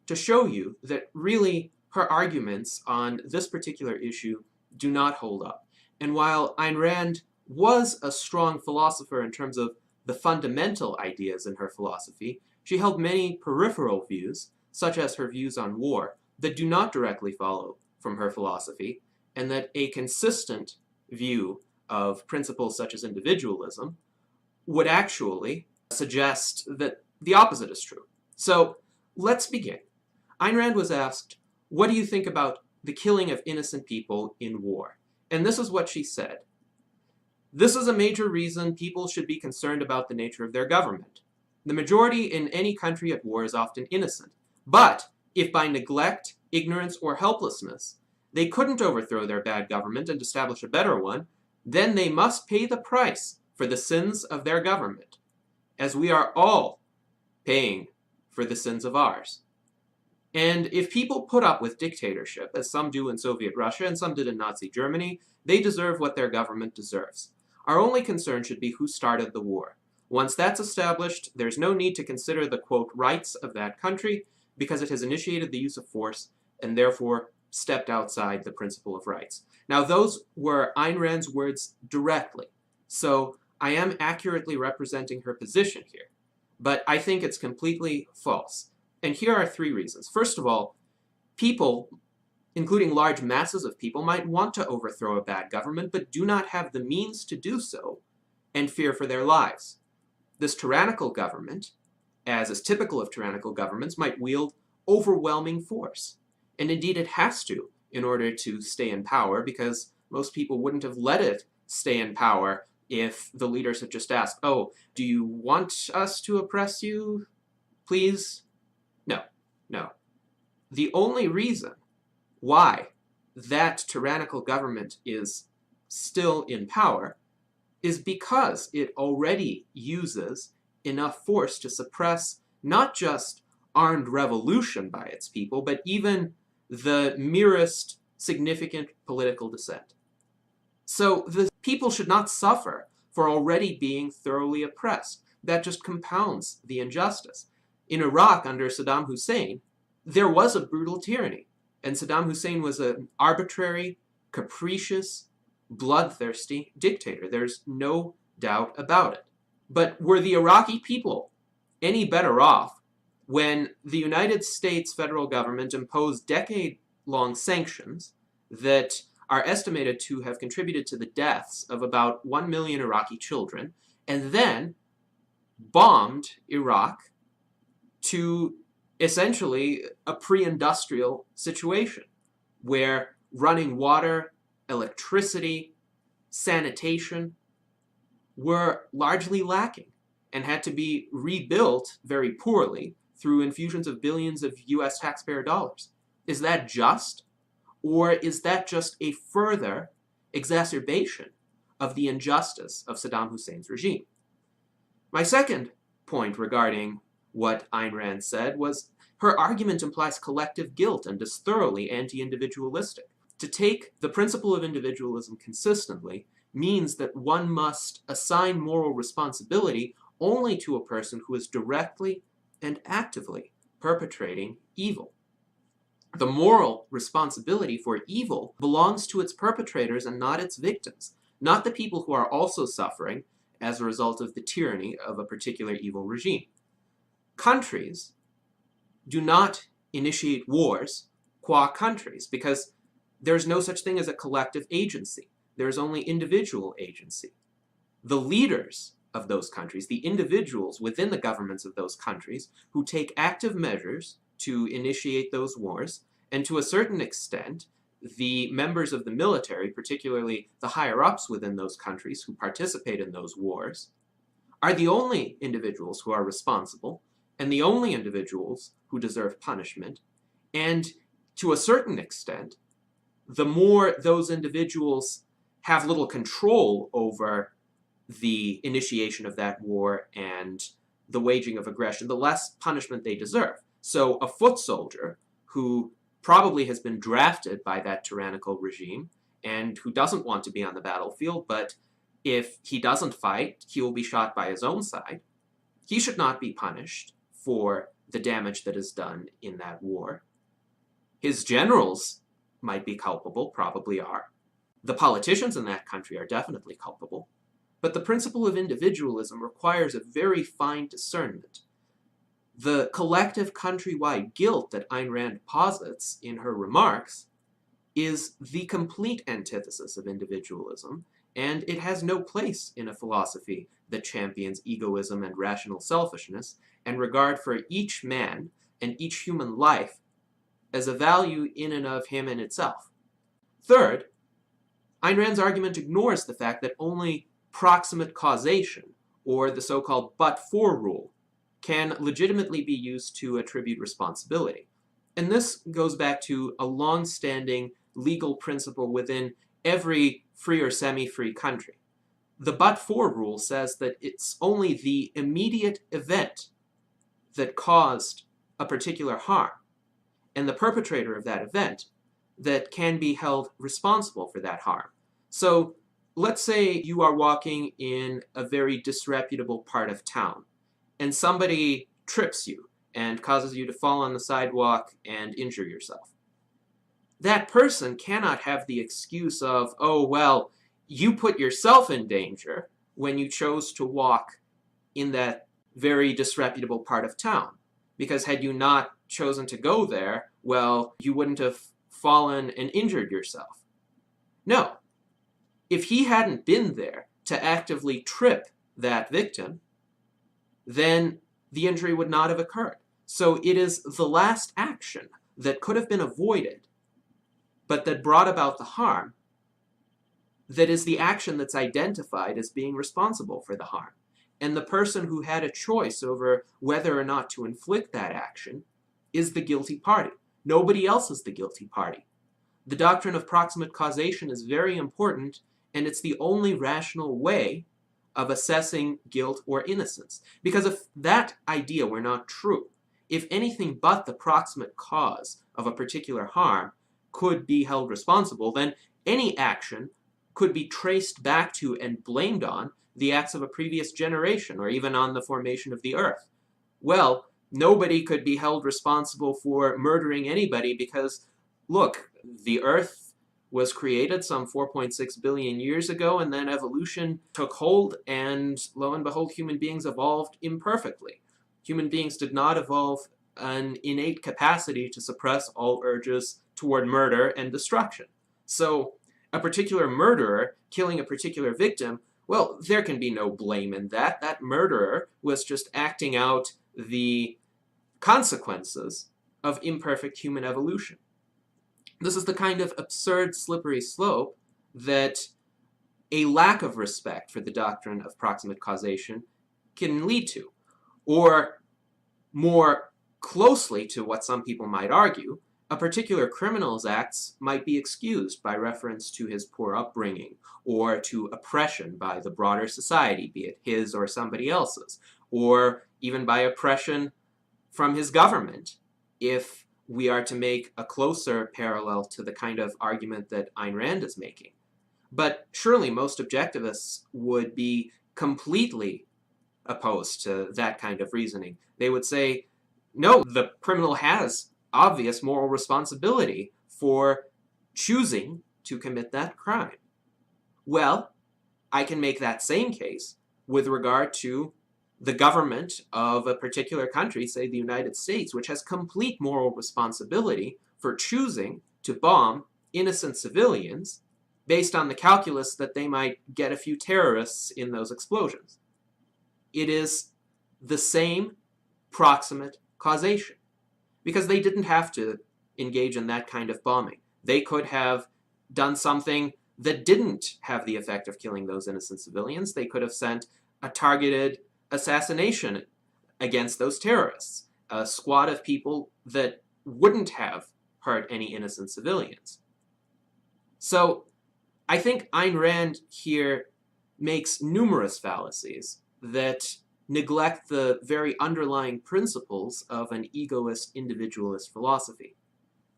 to show you that really her arguments on this particular issue do not hold up. And while Ayn Rand was a strong philosopher in terms of the fundamental ideas in her philosophy, she held many peripheral views, such as her views on war, that do not directly follow from her philosophy, and that a consistent view of principles such as individualism would actually suggest that the opposite is true. So let's begin. Ayn Rand was asked, what do you think about the killing of innocent people in war? And this is what she said. This is a major reason people should be concerned about the nature of their government. The majority in any country at war is often innocent. But if by neglect, ignorance, or helplessness they couldn't overthrow their bad government and establish a better one, then they must pay the price for the sins of their government, as we are all paying for the sins of ours. And if people put up with dictatorship, as some do in Soviet Russia and some did in Nazi Germany, they deserve what their government deserves. Our only concern should be who started the war. Once that's established, there's no need to consider the, quote, rights of that country because it has initiated the use of force and therefore stepped outside the principle of rights. Now, those were Ayn Rand's words directly, so I am accurately representing her position here, but I think it's completely false. And here are three reasons. First of all, people, including large masses of people, might want to overthrow a bad government, but do not have the means to do so and fear for their lives. This tyrannical government, as is typical of tyrannical governments, might wield overwhelming force. And indeed it has to in order to stay in power, because most people wouldn't have let it stay in power if the leaders had just asked, oh, do you want us to oppress you, please? No. The only reason why that tyrannical government is still in power is because it already uses enough force to suppress not just armed revolution by its people, but even the merest significant political dissent. So the people should not suffer for already being thoroughly oppressed. That just compounds the injustice. In Iraq, under Saddam Hussein, there was a brutal tyranny, and Saddam Hussein was an arbitrary, capricious, bloodthirsty dictator. There's no doubt about it. But were the Iraqi people any better off when the United States federal government imposed decade-long sanctions that are estimated to have contributed to the deaths of about 1 million Iraqi children, and then bombed Iraq to essentially a pre-industrial situation where running water, electricity, sanitation were largely lacking and had to be rebuilt very poorly through infusions of billions of US taxpayer dollars. Is that just? Or is that just a further exacerbation of the injustice of Saddam Hussein's regime? My second point regarding what Ayn Rand said was her argument implies collective guilt and is thoroughly anti-individualistic. To take the principle of individualism consistently means that one must assign moral responsibility only to a person who is directly and actively perpetrating evil. The moral responsibility for evil belongs to its perpetrators and not its victims, not the people who are also suffering as a result of the tyranny of a particular evil regime. Countries do not initiate wars qua countries because there's no such thing as a collective agency. There's only individual agency. The leaders of those countries, the individuals within the governments of those countries who take active measures to initiate those wars, and to a certain extent, the members of the military, particularly the higher-ups within those countries who participate in those wars, are the only individuals who are responsible and the only individuals who deserve punishment. And to a certain extent, the more those individuals have little control over the initiation of that war and the waging of aggression, the less punishment they deserve. So a foot soldier who probably has been drafted by that tyrannical regime and who doesn't want to be on the battlefield, but if he doesn't fight, he will be shot by his own side. He should not be punished for the damage that is done in that war. His generals might be culpable, probably are. The politicians in that country are definitely culpable. But the principle of individualism requires a very fine discernment. The collective countrywide guilt that Ayn Rand posits in her remarks is the complete antithesis of individualism, and it has no place in a philosophy that champions egoism and rational selfishness and regard for each man and each human life as a value in and of him and itself. Third, Ayn Rand's argument ignores the fact that only proximate causation, or the so-called but-for rule, can legitimately be used to attribute responsibility. And this goes back to a long-standing legal principle within every free or semi-free country. The but-for rule says that it's only the immediate event that caused a particular harm, and the perpetrator of that event that can be held responsible for that harm. So let's say you are walking in a very disreputable part of town, and somebody trips you and causes you to fall on the sidewalk and injure yourself. That person cannot have the excuse of, oh, well, you put yourself in danger when you chose to walk in that very disreputable part of town. Because had you not chosen to go there, well, you wouldn't have fallen and injured yourself. No. If he hadn't been there to actively trip that victim, then the injury would not have occurred. So it is the last action that could have been avoided, but that brought about the harm, that is the action that's identified as being responsible for the harm. And the person who had a choice over whether or not to inflict that action is the guilty party. Nobody else is the guilty party. The doctrine of proximate causation is very important, and it's the only rational way of assessing guilt or innocence. Because if that idea were not true, if anything but the proximate cause of a particular harm could be held responsible, then any action could be traced back to and blamed on the acts of a previous generation, or even on the formation of the earth. Well, nobody could be held responsible for murdering anybody because, look, the earth was created some 4.6 billion years ago, and then evolution took hold, and lo and behold, human beings evolved imperfectly. Human beings did not evolve an innate capacity to suppress all urges toward murder and destruction. So a particular murderer killing a particular victim Well, there can be no blame in that. That murderer was just acting out the consequences of imperfect human evolution. This is the kind of absurd, slippery slope that a lack of respect for the doctrine of proximate causation can lead to. Or, more closely to what some people might argue, a particular criminal's acts might be excused by reference to his poor upbringing, or to oppression by the broader society, be it his or somebody else's, or even by oppression from his government, if we are to make a closer parallel to the kind of argument that Ayn Rand is making. But surely most objectivists would be completely opposed to that kind of reasoning. They would say, no, the criminal has obvious moral responsibility for choosing to commit that crime. Well, I can make that same case with regard to the government of a particular country, say the United States, which has complete moral responsibility for choosing to bomb innocent civilians based on the calculus that they might get a few terrorists in those explosions. It is the same proximate causation, because they didn't have to engage in that kind of bombing. They could have done something that didn't have the effect of killing those innocent civilians. They could have sent a targeted assassination against those terrorists, a squad of people that wouldn't have hurt any innocent civilians. So I think Ayn Rand here makes numerous fallacies that neglect the very underlying principles of an egoist individualist philosophy.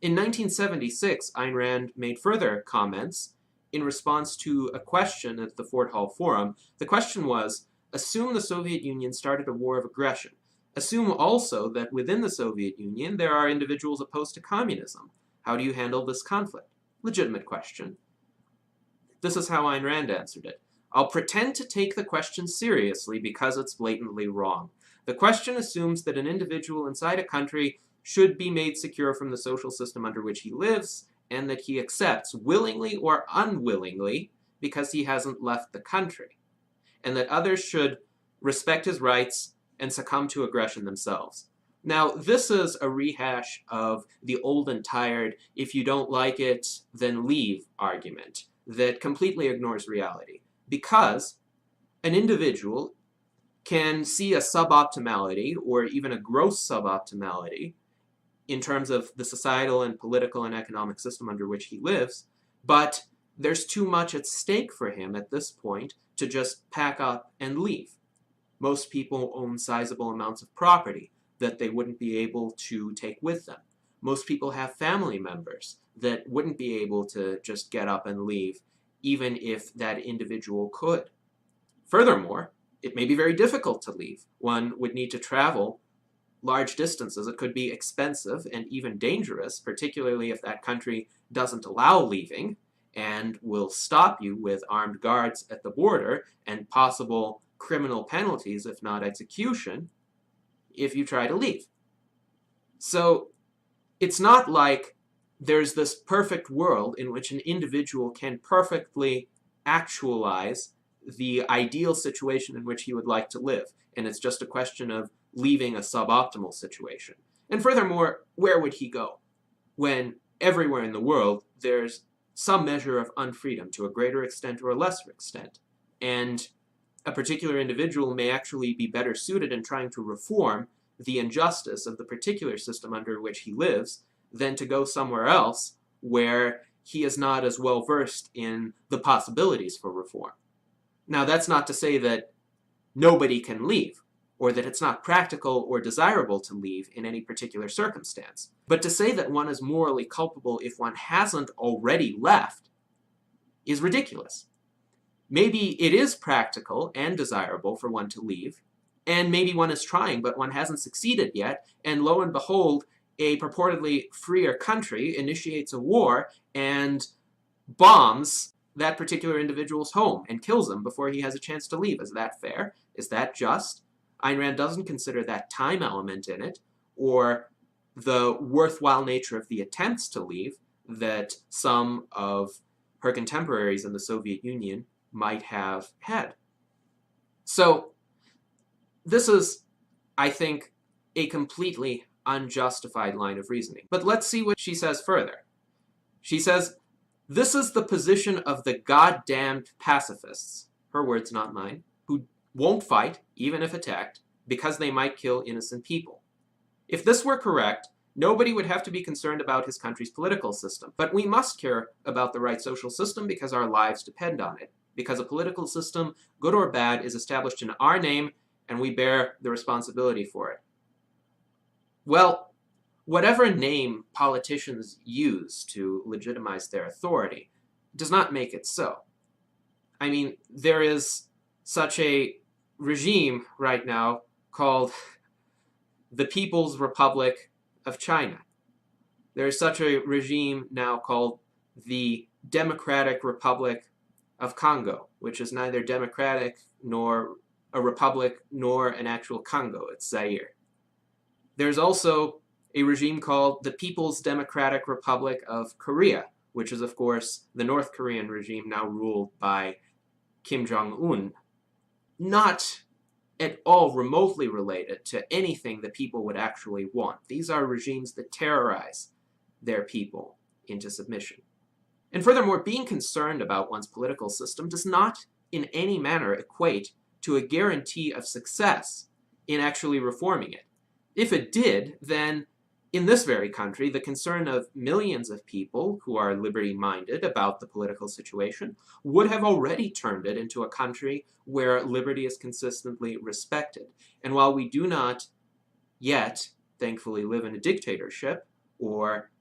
In 1976, Ayn Rand made further comments in response to a question at the Fort Hall Forum. The question was, assume the Soviet Union started a war of aggression. Assume also that within the Soviet Union there are individuals opposed to communism. How do you handle this conflict? Legitimate question. This is how Ayn Rand answered it. I'll pretend to take the question seriously because it's blatantly wrong. The question assumes that an individual inside a country should be made secure from the social system under which he lives, and that he accepts, willingly or unwillingly, because he hasn't left the country, and that others should respect his rights and succumb to aggression themselves. Now, this is a rehash of the old and tired, if you don't like it, then leave argument that completely ignores reality. Because an individual can see a suboptimality, or even a gross suboptimality, in terms of the societal and political and economic system under which he lives, but there's too much at stake for him at this point to just pack up and leave. Most people own sizable amounts of property that they wouldn't be able to take with them. Most people have family members that wouldn't be able to just get up and leave, even if that individual could. Furthermore, it may be very difficult to leave. One would need to travel large distances. It could be expensive and even dangerous, particularly if that country doesn't allow leaving and will stop you with armed guards at the border and possible criminal penalties, if not execution, if you try to leave. So it's not like there's this perfect world in which an individual can perfectly actualize the ideal situation in which he would like to live, and it's just a question of leaving a suboptimal situation. And furthermore, where would he go when everywhere in the world there's some measure of unfreedom to a greater extent or a lesser extent, and a particular individual may actually be better suited in trying to reform the injustice of the particular system under which he lives than to go somewhere else where he is not as well versed in the possibilities for reform. Now, that's not to say that nobody can leave, or that it's not practical or desirable to leave in any particular circumstance. But to say that one is morally culpable if one hasn't already left is ridiculous. Maybe it is practical and desirable for one to leave, and maybe one is trying, but one hasn't succeeded yet, and lo and behold, a purportedly freer country initiates a war and bombs that particular individual's home and kills him before he has a chance to leave. Is that fair? Is that just? Ayn Rand doesn't consider that time element in it, or the worthwhile nature of the attempts to leave that some of her contemporaries in the Soviet Union might have had. So this is, I think, a completely unjustified line of reasoning. But let's see what she says further. She says, "This is the position of the goddamned pacifists," her words, not mine, "who won't fight, even if attacked, because they might kill innocent people. If this were correct, nobody would have to be concerned about his country's political system. But we must care about the right social system because our lives depend on it. Because a political system, good or bad, is established in our name, and we bear the responsibility for it." Well, whatever name politicians use to legitimize their authority does not make it so. I mean, there is such a regime right now called the People's Republic of China. There is such a regime now called the Democratic Republic of Congo, which is neither democratic nor a republic nor an actual Congo. It's Zaire. There's also a regime called the People's Democratic Republic of Korea, which is, of course, the North Korean regime now ruled by Kim Jong-un. Not at all remotely related to anything that people would actually want. These are regimes that terrorize their people into submission. And furthermore, being concerned about one's political system does not in any manner equate to a guarantee of success in actually reforming it. If it did, then in this very country, the concern of millions of people who are liberty-minded about the political situation would have already turned it into a country where liberty is consistently respected. And while we do not yet, thankfully, live in a dictatorship or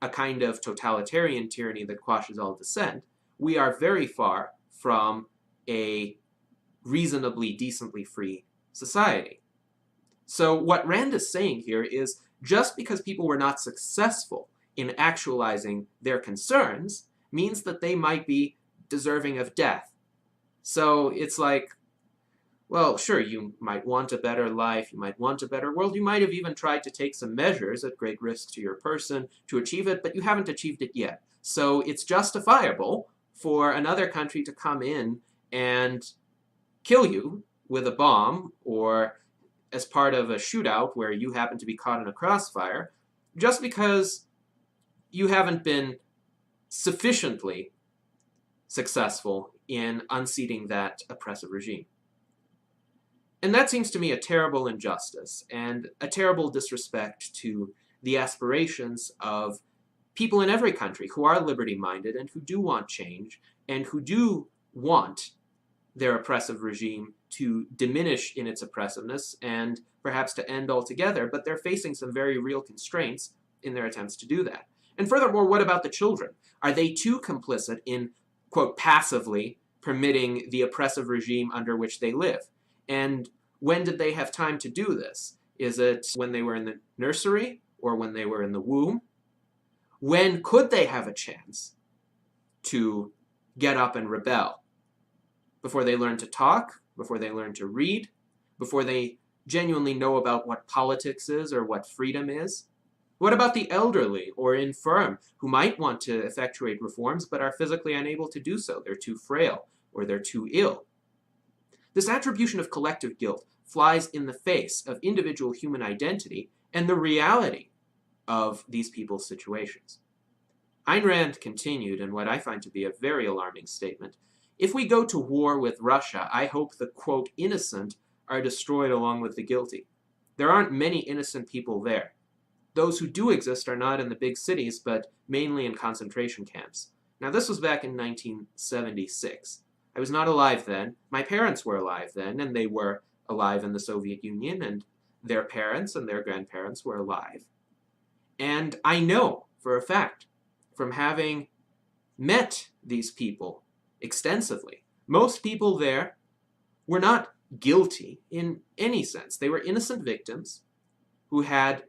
a kind of totalitarian tyranny that quashes all dissent, we are very far from a reasonably, decently free society. So what Rand is saying here is, just because people were not successful in actualizing their concerns means that they might be deserving of death. So it's like, well, sure, you might want a better life, you might want a better world, you might have even tried to take some measures at great risk to your person to achieve it, but you haven't achieved it yet. So it's justifiable for another country to come in and kill you with a bomb or as part of a shootout where you happen to be caught in a crossfire, just because you haven't been sufficiently successful in unseating that oppressive regime. And that seems to me a terrible injustice and a terrible disrespect to the aspirations of people in every country who are liberty-minded and who do want change and who do want their oppressive regime to diminish in its oppressiveness and perhaps to end altogether, but they're facing some very real constraints in their attempts to do that. And furthermore, what about the children? Are they too complicit in, quote, passively permitting the oppressive regime under which they live? And when did they have time to do this? Is it when they were in the nursery or when they were in the womb? When could they have a chance to get up and rebel? Before they learn to talk, before they learn to read, before they genuinely know about what politics is or what freedom is? What about the elderly or infirm who might want to effectuate reforms but are physically unable to do so? They're too frail or they're too ill. This attribution of collective guilt flies in the face of individual human identity and the reality of these people's situations. Ayn Rand continued in what I find to be a very alarming statement. If we go to war with Russia, I hope the, quote, innocent are destroyed along with the guilty. There aren't many innocent people there. Those who do exist are not in the big cities, but mainly in concentration camps. Now, this was back in 1976. I was not alive then. My parents were alive then, and they were alive in the Soviet Union, and their parents and their grandparents were alive. And I know for a fact, from having met these people extensively, most people there were not guilty in any sense. They were innocent victims who had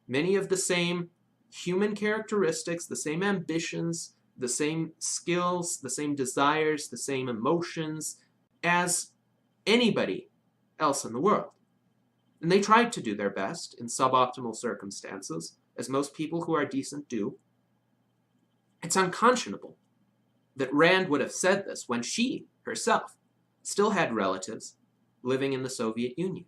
many of the same human characteristics, the same ambitions, the same skills, the same desires, the same emotions as anybody else in the world. And they tried to do their best in suboptimal circumstances, as most people who are decent do. It's unconscionable that Rand would have said this when she herself, still had relatives living in the Soviet Union.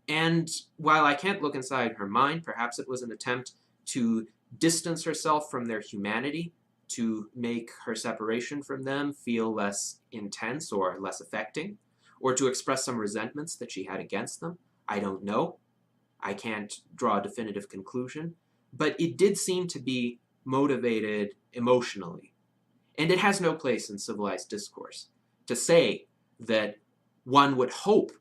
And while I can't look inside her mind, perhaps it was an attempt to distance herself from their humanity, to make her separation from them feel less intense or less affecting, or to express some resentments that she had against them. I don't know. I can't draw a definitive conclusion. But it did seem to be motivated emotionally. And it has no place in civilized discourse to say that one would hope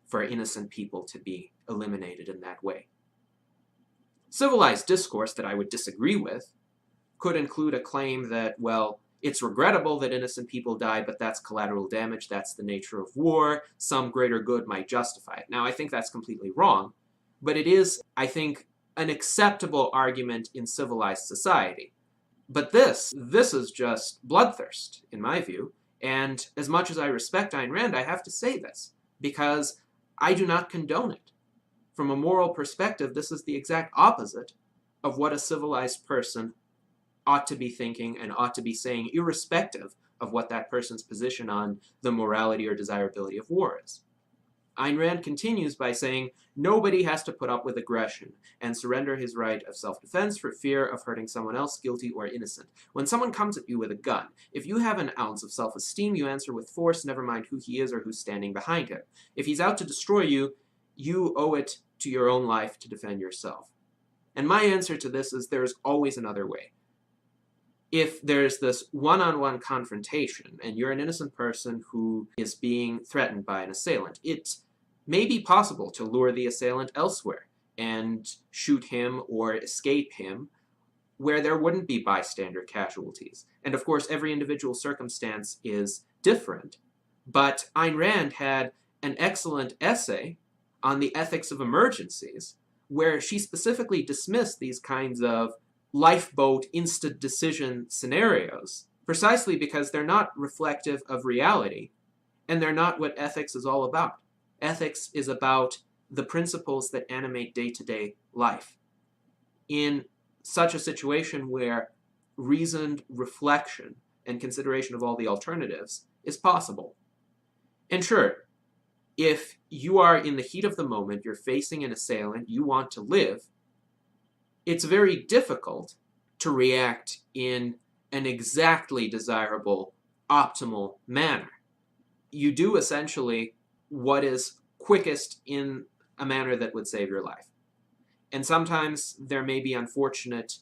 for innocent people to be eliminated in that way. Civilized discourse that I would disagree with could include a claim that, well, it's regrettable that innocent people die, but that's collateral damage, that's the nature of war, some greater good might justify it. Now, I think that's completely wrong, but it is, I think, an acceptable argument in civilized society. But this is just bloodthirst, in my view, and as much as I respect Ayn Rand, I have to say this, because I do not condone it. From a moral perspective, this is the exact opposite of what a civilized person ought to be thinking and ought to be saying, irrespective of what that person's position on the morality or desirability of war is. Ayn Rand continues by saying, nobody has to put up with aggression and surrender his right of self-defense for fear of hurting someone else, guilty or innocent. When someone comes at you with a gun, if you have an ounce of self-esteem, you answer with force, never mind who he is or who's standing behind him. If he's out to destroy you, you owe it to your own life to defend yourself. And my answer to this is there's always another way. If there's this one-on-one confrontation and you're an innocent person who is being threatened by an assailant, it may be possible to lure the assailant elsewhere and shoot him or escape him where there wouldn't be bystander casualties. And of course, every individual circumstance is different, but Ayn Rand had an excellent essay on the ethics of emergencies where she specifically dismissed these kinds of lifeboat instant decision scenarios, precisely because they're not reflective of reality, and they're not what ethics is all about. Ethics is about the principles that animate day-to-day life. In such a situation where reasoned reflection and consideration of all the alternatives is possible. And sure, if you are in the heat of the moment, you're facing an assailant, you want to live, it's very difficult to react in an exactly desirable, optimal manner. You do essentially what is quickest in a manner that would save your life. And sometimes there may be unfortunate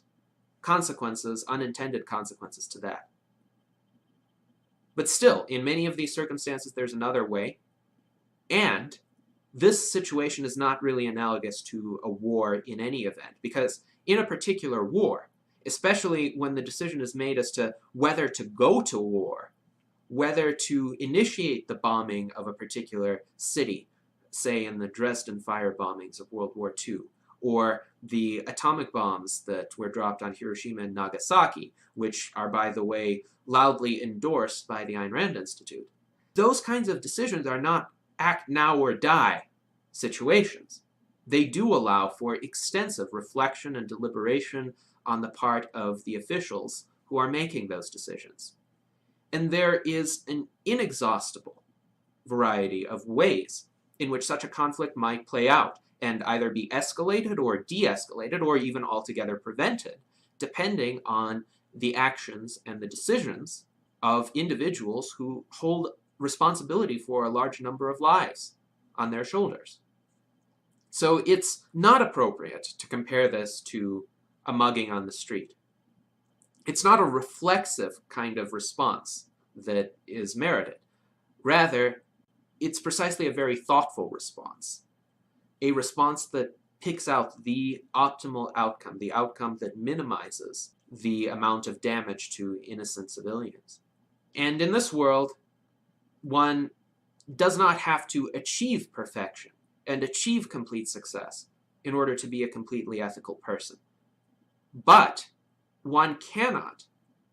consequences, unintended consequences to that. But still, in many of these circumstances, there's another way. And this situation is not really analogous to a war in any event, because in a particular war, especially when the decision is made as to whether to go to war, whether to initiate the bombing of a particular city, say in the Dresden fire bombings of World War II, or the atomic bombs that were dropped on Hiroshima and Nagasaki, which are, by the way, loudly endorsed by the Ayn Rand Institute. Those kinds of decisions are not act now or die situations. They do allow for extensive reflection and deliberation on the part of the officials who are making those decisions. And there is an inexhaustible variety of ways in which such a conflict might play out and either be escalated or de-escalated or even altogether prevented, depending on the actions and the decisions of individuals who hold responsibility for a large number of lives on their shoulders. So it's not appropriate to compare this to a mugging on the street. It's not a reflexive kind of response that is merited. Rather, it's precisely a very thoughtful response. A response that picks out the optimal outcome, the outcome that minimizes the amount of damage to innocent civilians. And in this world, one does not have to achieve perfection and achieve complete success in order to be a completely ethical person. But one cannot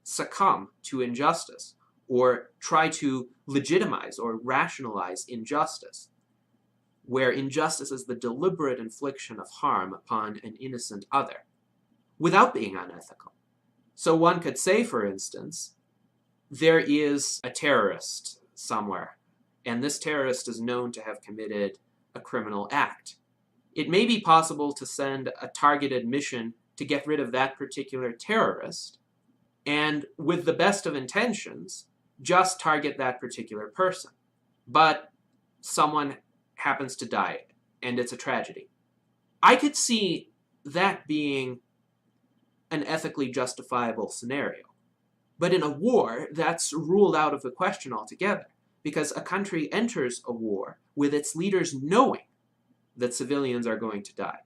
succumb to injustice or try to legitimize or rationalize injustice, where injustice is the deliberate infliction of harm upon an innocent other, without being unethical. So one could say, for instance, there is a terrorist, somewhere, and this terrorist is known to have committed a criminal act. It may be possible to send a targeted mission to get rid of that particular terrorist, and with the best of intentions, just target that particular person. But someone happens to die, and it's a tragedy. I could see that being an ethically justifiable scenario. But in a war, that's ruled out of the question altogether, because a country enters a war with its leaders knowing that civilians are going to die.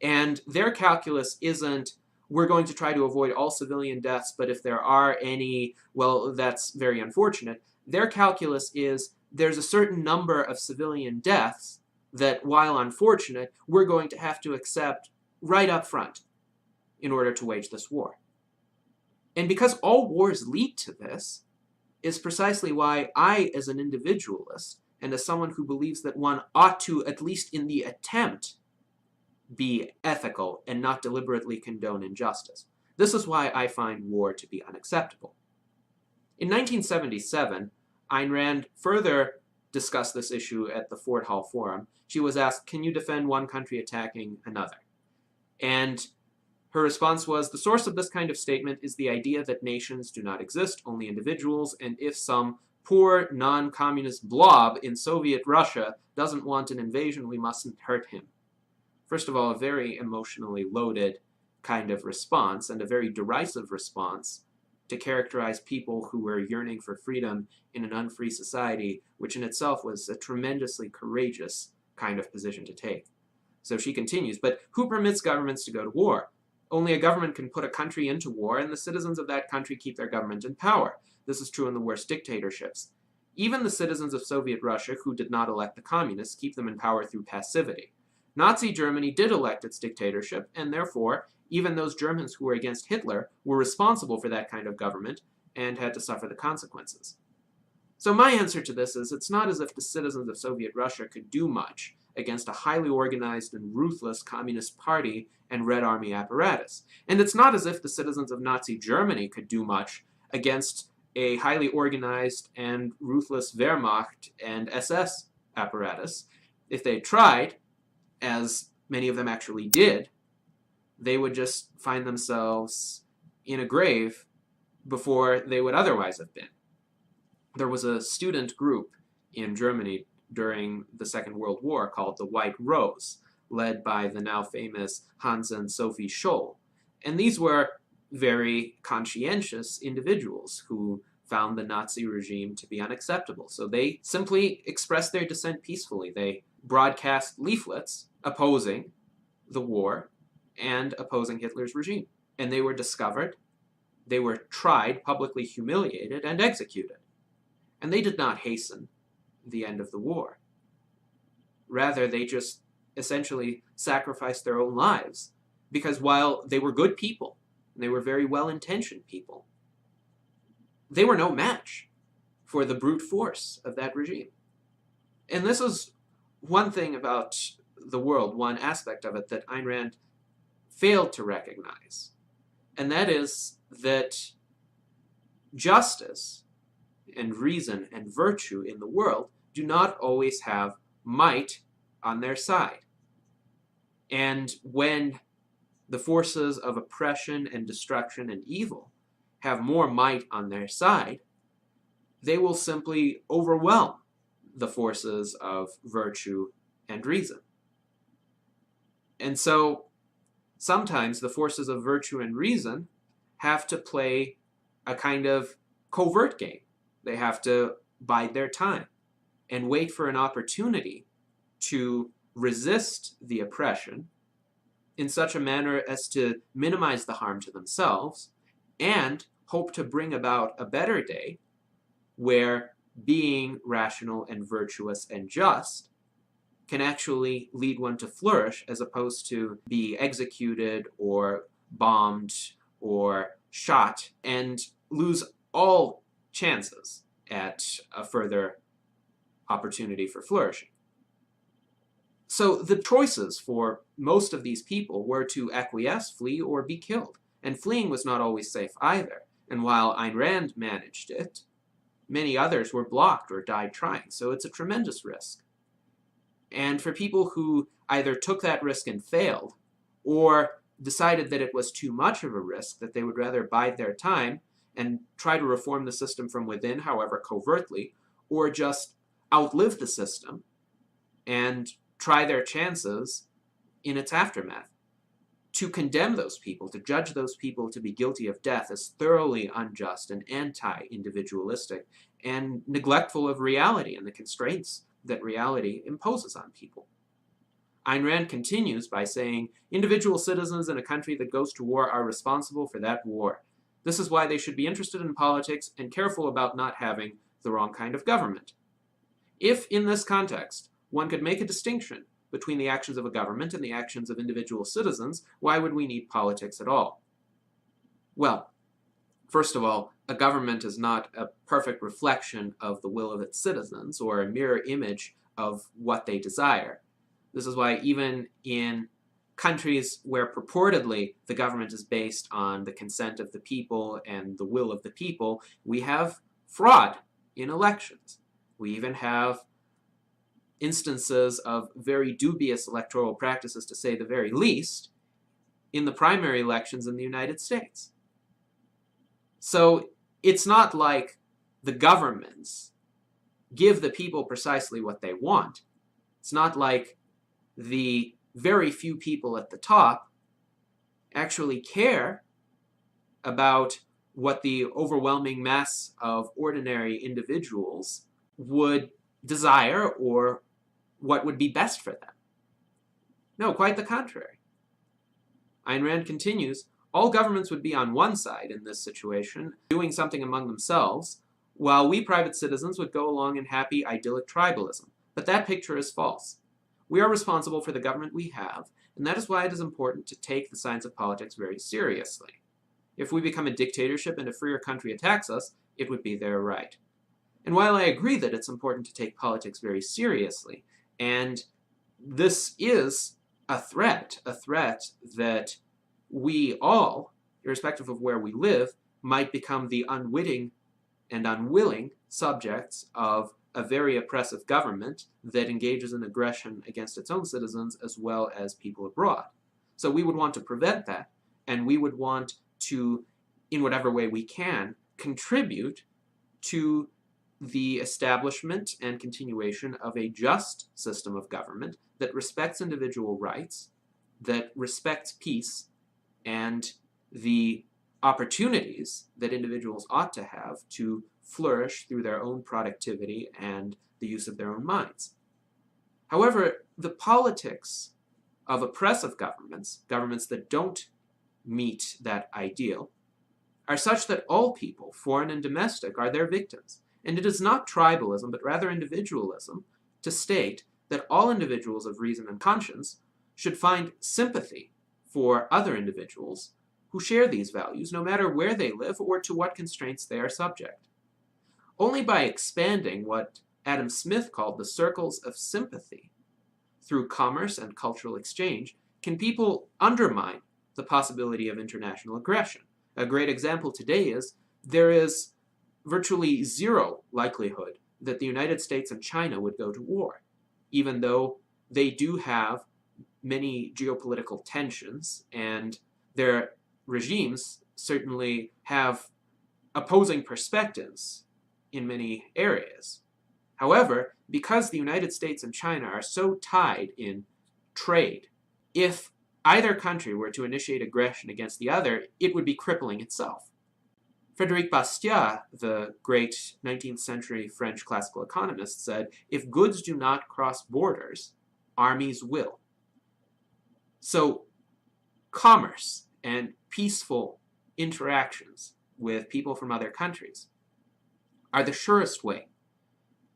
And their calculus isn't, we're going to try to avoid all civilian deaths, but if there are any, well, that's very unfortunate. Their calculus is, there's a certain number of civilian deaths that, while unfortunate, we're going to have to accept right up front in order to wage this war. And because all wars lead to this, is precisely why I, as an individualist, and as someone who believes that one ought to, at least in the attempt, be ethical and not deliberately condone injustice. This is why I find war to be unacceptable. In 1977, Ayn Rand further discussed this issue at the Fort Hall Forum. She was asked, can you defend one country attacking another? And her response was, the source of this kind of statement is the idea that nations do not exist, only individuals, and if some poor, non-communist blob in Soviet Russia doesn't want an invasion, we mustn't hurt him. First of all, a very emotionally loaded kind of response, and a very derisive response to characterize people who were yearning for freedom in an unfree society, which in itself was a tremendously courageous kind of position to take. So she continues, but who permits governments to go to war? Only a government can put a country into war, and the citizens of that country keep their government in power. This is true in the worst dictatorships. Even the citizens of Soviet Russia, who did not elect the communists, keep them in power through passivity. Nazi Germany did elect its dictatorship, and therefore, even those Germans who were against Hitler were responsible for that kind of government and had to suffer the consequences. So my answer to this is, it's not as if the citizens of Soviet Russia could do much against a highly organized and ruthless Communist Party and Red Army apparatus. And it's not as if the citizens of Nazi Germany could do much against a highly organized and ruthless Wehrmacht and SS apparatus. If they tried, as many of them actually did, they would just find themselves in a grave before they would otherwise have been. There was a student group in Germany during the Second World War called the White Rose, led by the now famous Hans and Sophie Scholl. And these were very conscientious individuals who found the Nazi regime to be unacceptable. So they simply expressed their dissent peacefully. They broadcast leaflets opposing the war and opposing Hitler's regime. And they were discovered, they were tried, publicly humiliated, and executed. And they did not hasten the end of the war. Rather, they just essentially sacrificed their own lives, because while they were good people, and they were very well-intentioned people, they were no match for the brute force of that regime. And this is one thing about the world, one aspect of it that Ayn Rand failed to recognize, and that is that justice and reason and virtue in the world do not always have might on their side. And when the forces of oppression and destruction and evil have more might on their side, they will simply overwhelm the forces of virtue and reason. And so sometimes the forces of virtue and reason have to play a kind of covert game. They have to bide their time and wait for an opportunity to resist the oppression in such a manner as to minimize the harm to themselves and hope to bring about a better day where being rational and virtuous and just can actually lead one to flourish as opposed to be executed or bombed or shot and lose all chances at a further opportunity for flourishing. So the choices for most of these people were to acquiesce, flee, or be killed. And fleeing was not always safe either. And while Ayn Rand managed it, many others were blocked or died trying. So it's a tremendous risk. And for people who either took that risk and failed, or decided that it was too much of a risk, that they would rather bide their time and try to reform the system from within, however covertly, or just outlive the system and try their chances in its aftermath. To condemn those people, to judge those people to be guilty of death is thoroughly unjust and anti-individualistic and neglectful of reality and the constraints that reality imposes on people. Ayn Rand continues by saying, individual citizens in a country that goes to war are responsible for that war. This is why they should be interested in politics and careful about not having the wrong kind of government. If, in this context, one could make a distinction between the actions of a government and the actions of individual citizens, why would we need politics at all? Well, first of all, a government is not a perfect reflection of the will of its citizens or a mirror image of what they desire. This is why even in countries where purportedly the government is based on the consent of the people and the will of the people, we have fraud in elections. We even have instances of very dubious electoral practices, to say the very least, in the primary elections in the United States. So it's not like the governments give the people precisely what they want. It's not like the very few people at the top actually care about what the overwhelming mass of ordinary individuals would desire or what would be best for them. No, quite the contrary. Ayn Rand continues, all governments would be on one side in this situation, doing something among themselves, while we private citizens would go along in happy, idyllic tribalism. But that picture is false. We are responsible for the government we have, and that is why it is important to take the science of politics very seriously. If we become a dictatorship and a freer country attacks us, it would be their right. And while I agree that it's important to take politics very seriously, and this is a threat that we all, irrespective of where we live, might become the unwitting and unwilling subjects of a very oppressive government that engages in aggression against its own citizens as well as people abroad. So we would want to prevent that, and we would want to, in whatever way we can, contribute to the establishment and continuation of a just system of government that respects individual rights, that respects peace, and the opportunities that individuals ought to have to flourish through their own productivity and the use of their own minds. However, the politics of oppressive governments, governments that don't meet that ideal, are such that all people, foreign and domestic, are their victims. And it is not tribalism, but rather individualism, to state that all individuals of reason and conscience should find sympathy for other individuals who share these values, no matter where they live or to what constraints they are subject. Only by expanding what Adam Smith called the circles of sympathy through commerce and cultural exchange can people undermine the possibility of international aggression. A great example today is there is virtually zero likelihood that the United States and China would go to war, even though they do have many geopolitical tensions, and their regimes certainly have opposing perspectives in many areas. However, because the United States and China are so tied in trade, if either country were to initiate aggression against the other, it would be crippling itself. Frédéric Bastiat, the great 19th century French classical economist, said, if goods do not cross borders, armies will. So, commerce and peaceful interactions with people from other countries are the surest way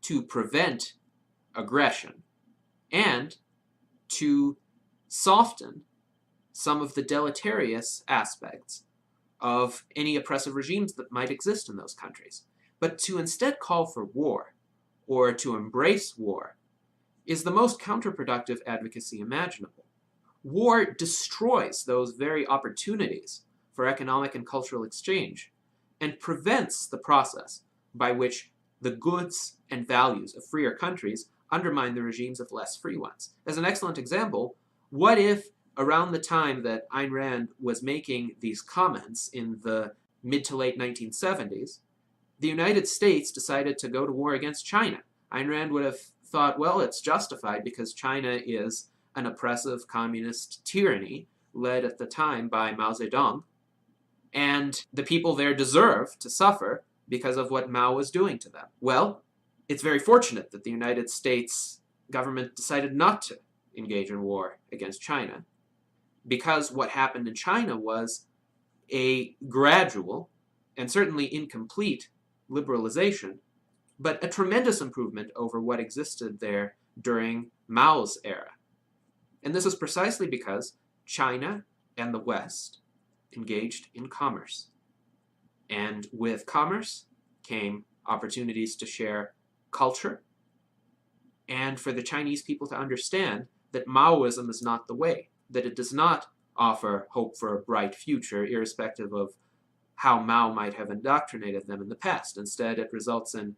to prevent aggression and to soften some of the deleterious aspects of any oppressive regimes that might exist in those countries. But to instead call for war, or to embrace war, is the most counterproductive advocacy imaginable. War destroys those very opportunities for economic and cultural exchange, and prevents the process by which the goods and values of freer countries undermine the regimes of less free ones. As an excellent example, what if around the time that Ayn Rand was making these comments in the mid to late 1970s, the United States decided to go to war against China? Ayn Rand would have thought, well, it's justified because China is an oppressive communist tyranny led at the time by Mao Zedong, and the people there deserve to suffer because of what Mao was doing to them. Well, it's very fortunate that the United States government decided not to engage in war against China, because what happened in China was a gradual and certainly incomplete liberalization, but a tremendous improvement over what existed there during Mao's era. And this is precisely because China and the West engaged in commerce. And with commerce came opportunities to share culture, and for the Chinese people to understand that Maoism is not the way, that it does not offer hope for a bright future, irrespective of how Mao might have indoctrinated them in the past. Instead, it results in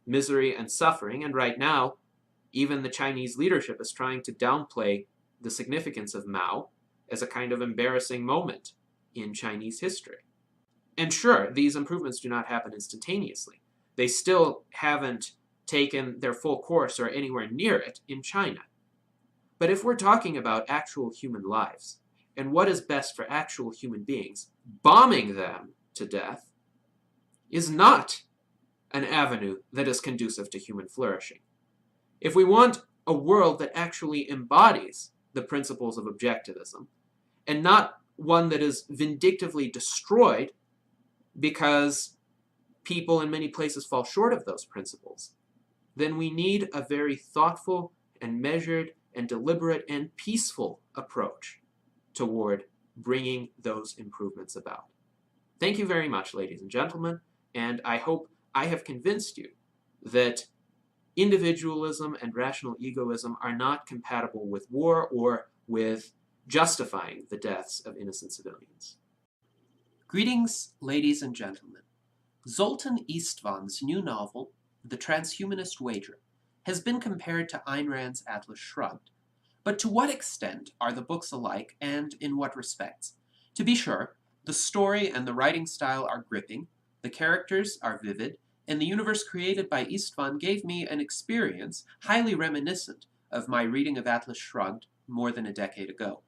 misery and suffering, and right now, even the Chinese leadership is trying to downplay the significance of Mao as a kind of embarrassing moment in Chinese history. And sure, these improvements do not happen instantaneously. They still haven't taken their full course or anywhere near it in China. But if we're talking about actual human lives, and what is best for actual human beings, bombing them to death is not an avenue that is conducive to human flourishing. If we want a world that actually embodies the principles of objectivism, and not one that is vindictively destroyed because people in many places fall short of those principles, then we need a very thoughtful and measured and deliberate and peaceful approach toward bringing those improvements about. Thank you very much, ladies and gentlemen, and I hope I have convinced you that individualism and rational egoism are not compatible with war or with justifying the deaths of innocent civilians. Greetings, ladies and gentlemen. Zoltan Istvan's new novel, The Transhumanist Wager, has been compared to Ayn Rand's Atlas Shrugged. But to what extent are the books alike, and in what respects? To be sure, the story and the writing style are gripping, the characters are vivid, and the universe created by Istvan gave me an experience highly reminiscent of my reading of Atlas Shrugged more than a decade ago.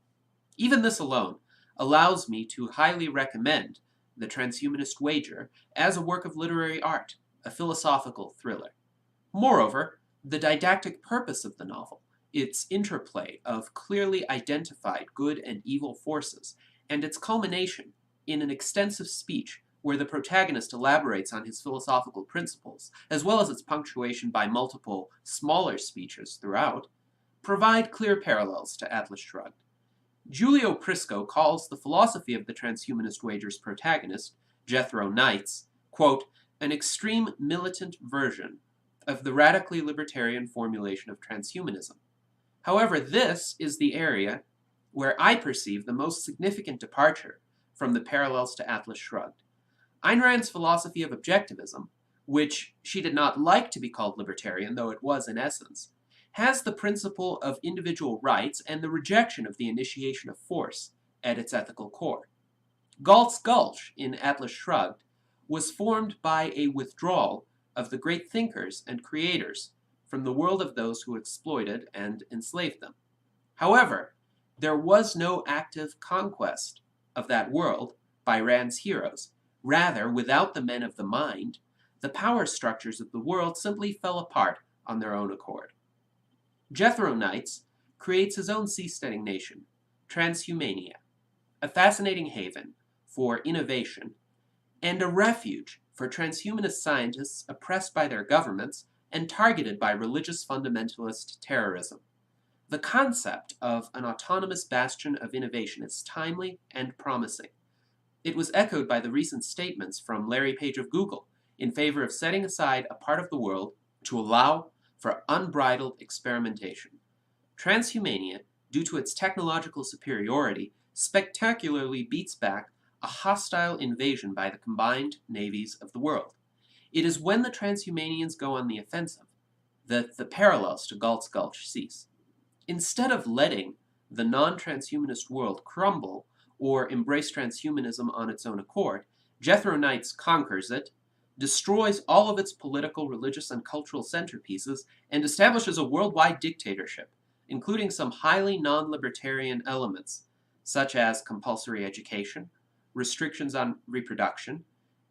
Even this alone allows me to highly recommend The Transhumanist Wager as a work of literary art, a philosophical thriller. Moreover, the didactic purpose of the novel, its interplay of clearly identified good and evil forces, and its culmination in an extensive speech where the protagonist elaborates on his philosophical principles, as well as its punctuation by multiple smaller speeches throughout, provide clear parallels to Atlas Shrugged. Giulio Prisco calls the philosophy of the Transhumanist Wager's protagonist, Jethro Knights, quote, an extreme militant version of the radically libertarian formulation of transhumanism. However, this is the area where I perceive the most significant departure from the parallels to Atlas Shrugged. Ayn Rand's philosophy of objectivism, which she did not like to be called libertarian, though it was in essence, has the principle of individual rights and the rejection of the initiation of force at its ethical core. Galt's Gulch in Atlas Shrugged was formed by a withdrawal of the great thinkers and creators from the world of those who exploited and enslaved them. However, there was no active conquest of that world by Rand's heroes. Rather, without the men of the mind, the power structures of the world simply fell apart on their own accord. Jethro Knights creates his own seasteading nation, Transhumania, a fascinating haven for innovation and a refuge for transhumanist scientists oppressed by their governments and targeted by religious fundamentalist terrorism. The concept of an autonomous bastion of innovation is timely and promising. It was echoed by the recent statements from Larry Page of Google in favor of setting aside a part of the world to allow for unbridled experimentation. Transhumania, due to its technological superiority, spectacularly beats back a hostile invasion by the combined navies of the world. It is when the transhumanians go on the offensive that the parallels to Galt's Gulch cease. Instead of letting the non-transhumanist world crumble or embrace transhumanism on its own accord, Jethro Knights conquers it, destroys all of its political, religious, and cultural centerpieces, and establishes a worldwide dictatorship, including some highly non-libertarian elements, such as compulsory education, restrictions on reproduction,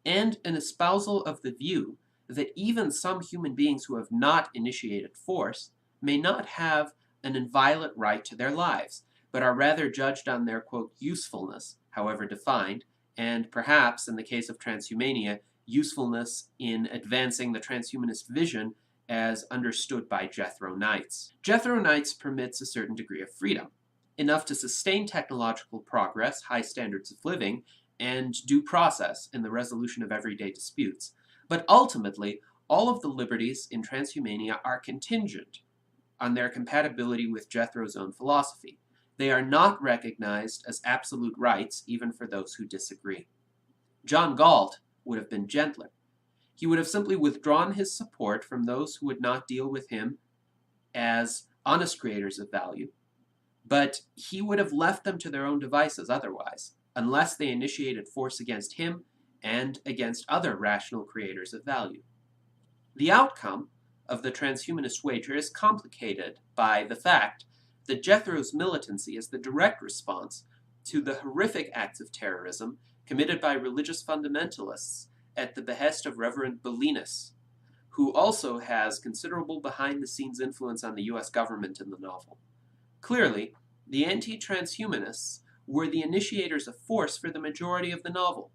and an espousal of the view that even some human beings who have not initiated force may not have an inviolate right to their lives, but are rather judged on their, quote, usefulness, however defined, and perhaps, in the case of transhumania, usefulness in advancing the transhumanist vision as understood by Jethro Knights. Jethro Knights permits a certain degree of freedom, enough to sustain technological progress, high standards of living, and due process in the resolution of everyday disputes. But ultimately, all of the liberties in transhumania are contingent on their compatibility with Jethro's own philosophy. They are not recognized as absolute rights, even for those who disagree. John Galt would have been gentler. He would have simply withdrawn his support from those who would not deal with him as honest creators of value, but he would have left them to their own devices otherwise, unless they initiated force against him and against other rational creators of value. The outcome of the transhumanist wager is complicated by the fact that Jethro's militancy is the direct response to the horrific acts of terrorism committed by religious fundamentalists at the behest of Reverend Belinas, who also has considerable behind-the-scenes influence on the U.S. government in the novel. Clearly, the anti-transhumanists were the initiators of force for the majority of the novel,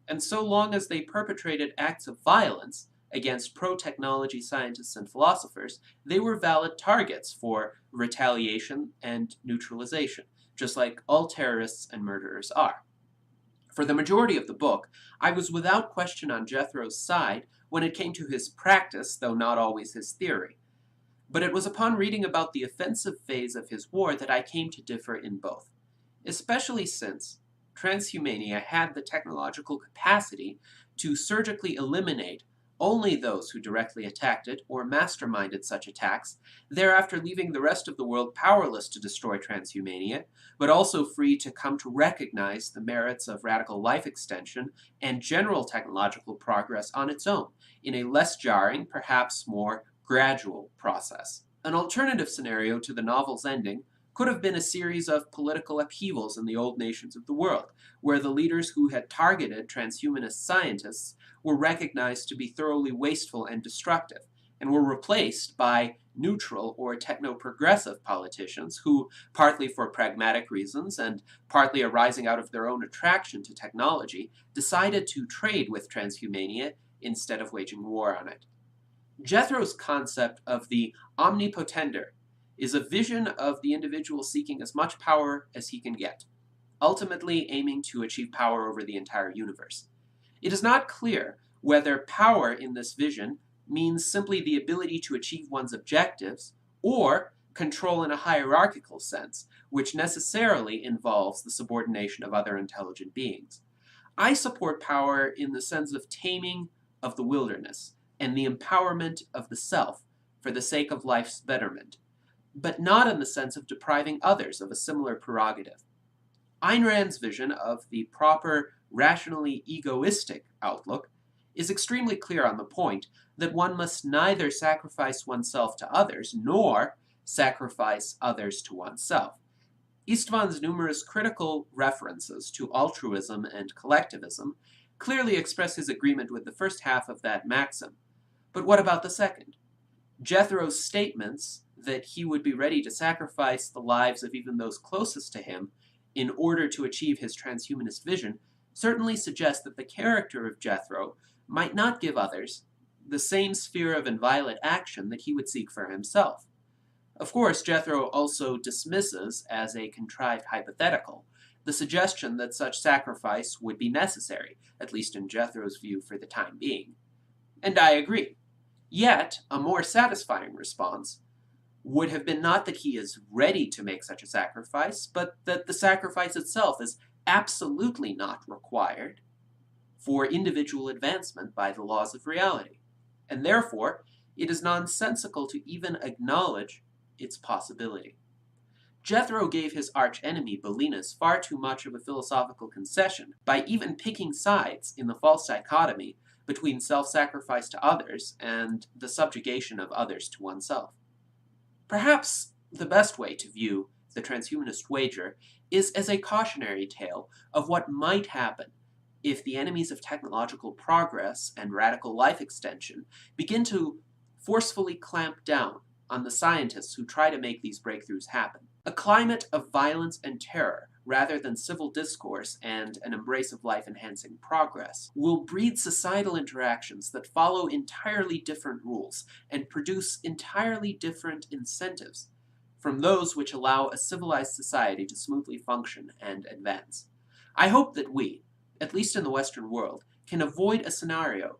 and so long as they perpetrated acts of violence against pro-technology scientists and philosophers, they were valid targets for retaliation and neutralization, just like all terrorists and murderers are. For the majority of the book, I was without question on Jethro's side when it came to his practice, though not always his theory. But it was upon reading about the offensive phase of his war that I came to differ in both, especially since transhumania had the technological capacity to surgically eliminate only those who directly attacked it or masterminded such attacks, thereafter leaving the rest of the world powerless to destroy transhumania, but also free to come to recognize the merits of radical life extension and general technological progress on its own, in a less jarring, perhaps more gradual process. An alternative scenario to the novel's ending could have been a series of political upheavals in the old nations of the world, where the leaders who had targeted transhumanist scientists were recognized to be thoroughly wasteful and destructive, and were replaced by neutral or techno-progressive politicians who, partly for pragmatic reasons and partly arising out of their own attraction to technology, decided to trade with transhumania instead of waging war on it. Jethro's concept of the omnipotender is a vision of the individual seeking as much power as he can get, ultimately aiming to achieve power over the entire universe. It is not clear whether power in this vision means simply the ability to achieve one's objectives, or control in a hierarchical sense, which necessarily involves the subordination of other intelligent beings. I support power in the sense of taming of the wilderness and the empowerment of the self for the sake of life's betterment, but not in the sense of depriving others of a similar prerogative. Ayn Rand's vision of the proper, rationally egoistic outlook is extremely clear on the point that one must neither sacrifice oneself to others nor sacrifice others to oneself. Istvan's numerous critical references to altruism and collectivism clearly express his agreement with the first half of that maxim. But what about the second? Jethro's statements that he would be ready to sacrifice the lives of even those closest to him in order to achieve his transhumanist vision certainly suggest that the character of Jethro might not give others the same sphere of inviolate action that he would seek for himself. Of course, Jethro also dismisses, as a contrived hypothetical, the suggestion that such sacrifice would be necessary, at least in Jethro's view for the time being. And I agree. Yet, a more satisfying response would have been not that he is ready to make such a sacrifice, but that the sacrifice itself is absolutely not required. for individual advancement by the laws of reality, and therefore it is nonsensical to even acknowledge its possibility. Jethro gave his archenemy Belinus far too much of a philosophical concession by even picking sides in the false dichotomy between self-sacrifice to others and the subjugation of others to oneself. Perhaps the best way to view the transhumanist wager is as a cautionary tale of what might happen if the enemies of technological progress and radical life extension begin to forcefully clamp down on the scientists who try to make these breakthroughs happen. A climate of violence and terror, rather than civil discourse and an embrace of life-enhancing progress, will breed societal interactions that follow entirely different rules and produce entirely different incentives from those which allow a civilized society to smoothly function and advance. I hope that we, at least in the Western world, can avoid a scenario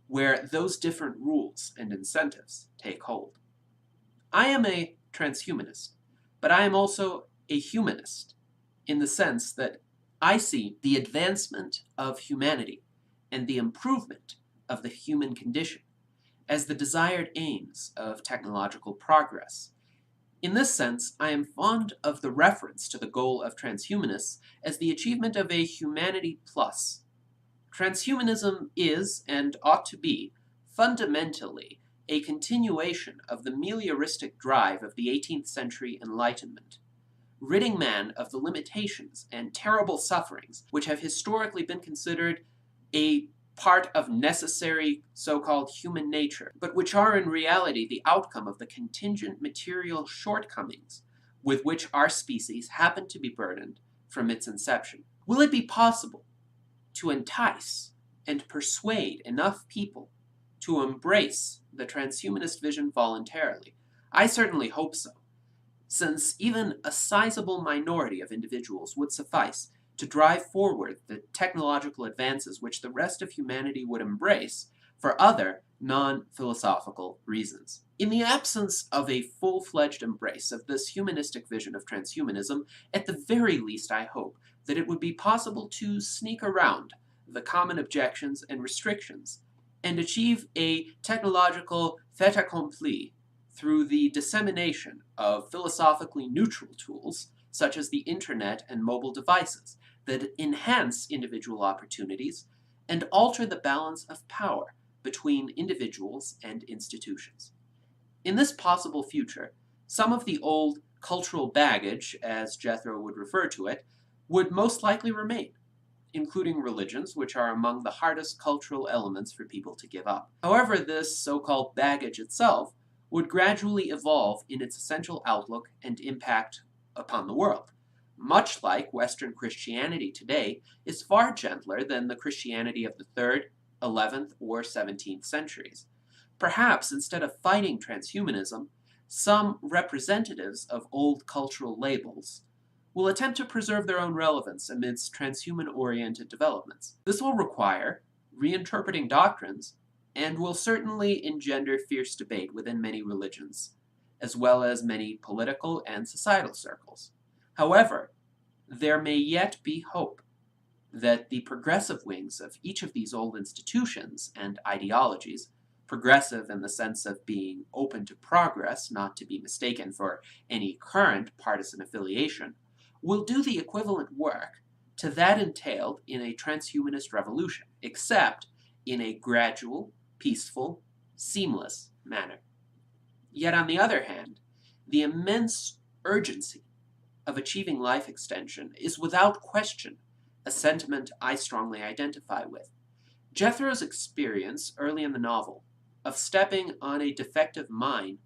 where those different rules and incentives take hold. I am a transhumanist, but I am also a humanist, in the sense that I see the advancement of humanity and the improvement of the human condition as the desired aims of technological progress. In this sense, I am fond of the reference to the goal of transhumanists as the achievement of a humanity plus. Transhumanism is, and ought to be, fundamentally a continuation of the melioristic drive of the 18th century Enlightenment, ridding man of the limitations and terrible sufferings which have historically been considered a part of necessary so-called human nature, but which are in reality the outcome of the contingent material shortcomings with which our species happened to be burdened from its inception. Will it be possible to entice and persuade enough people to embrace the transhumanist vision voluntarily? I certainly hope so, since even a sizable minority of individuals would suffice to drive forward the technological advances which the rest of humanity would embrace for other non-philosophical reasons. In the absence of a full-fledged embrace of this humanistic vision of transhumanism, at the very least I hope that it would be possible to sneak around the common objections and restrictions and achieve a technological fait accompli through the dissemination of philosophically neutral tools such as the internet and mobile devices that enhance individual opportunities and alter the balance of power between individuals and institutions. In this possible future, some of the old cultural baggage, as Jethro would refer to it, would most likely remain, including religions, which are among the hardest cultural elements for people to give up. However, this so-called baggage itself would gradually evolve in its essential outlook and impact upon the world, much like Western Christianity today is far gentler than the Christianity of the 3rd, 11th, or 17th centuries. Perhaps instead of fighting transhumanism, some representatives of old cultural labels will attempt to preserve their own relevance amidst transhuman-oriented developments. This will require reinterpreting doctrines and will certainly engender fierce debate within many religions, as well as many political and societal circles. However, there may yet be hope that the progressive wings of each of these old institutions and ideologies, progressive in the sense of being open to progress, not to be mistaken for any current partisan affiliation, will do the equivalent work to that entailed in a transhumanist revolution, except in a gradual, peaceful, seamless manner. Yet on the other hand, the immense urgency of achieving life extension is without question a sentiment I strongly identify with. Jethro's experience early in the novel of stepping on a defective mine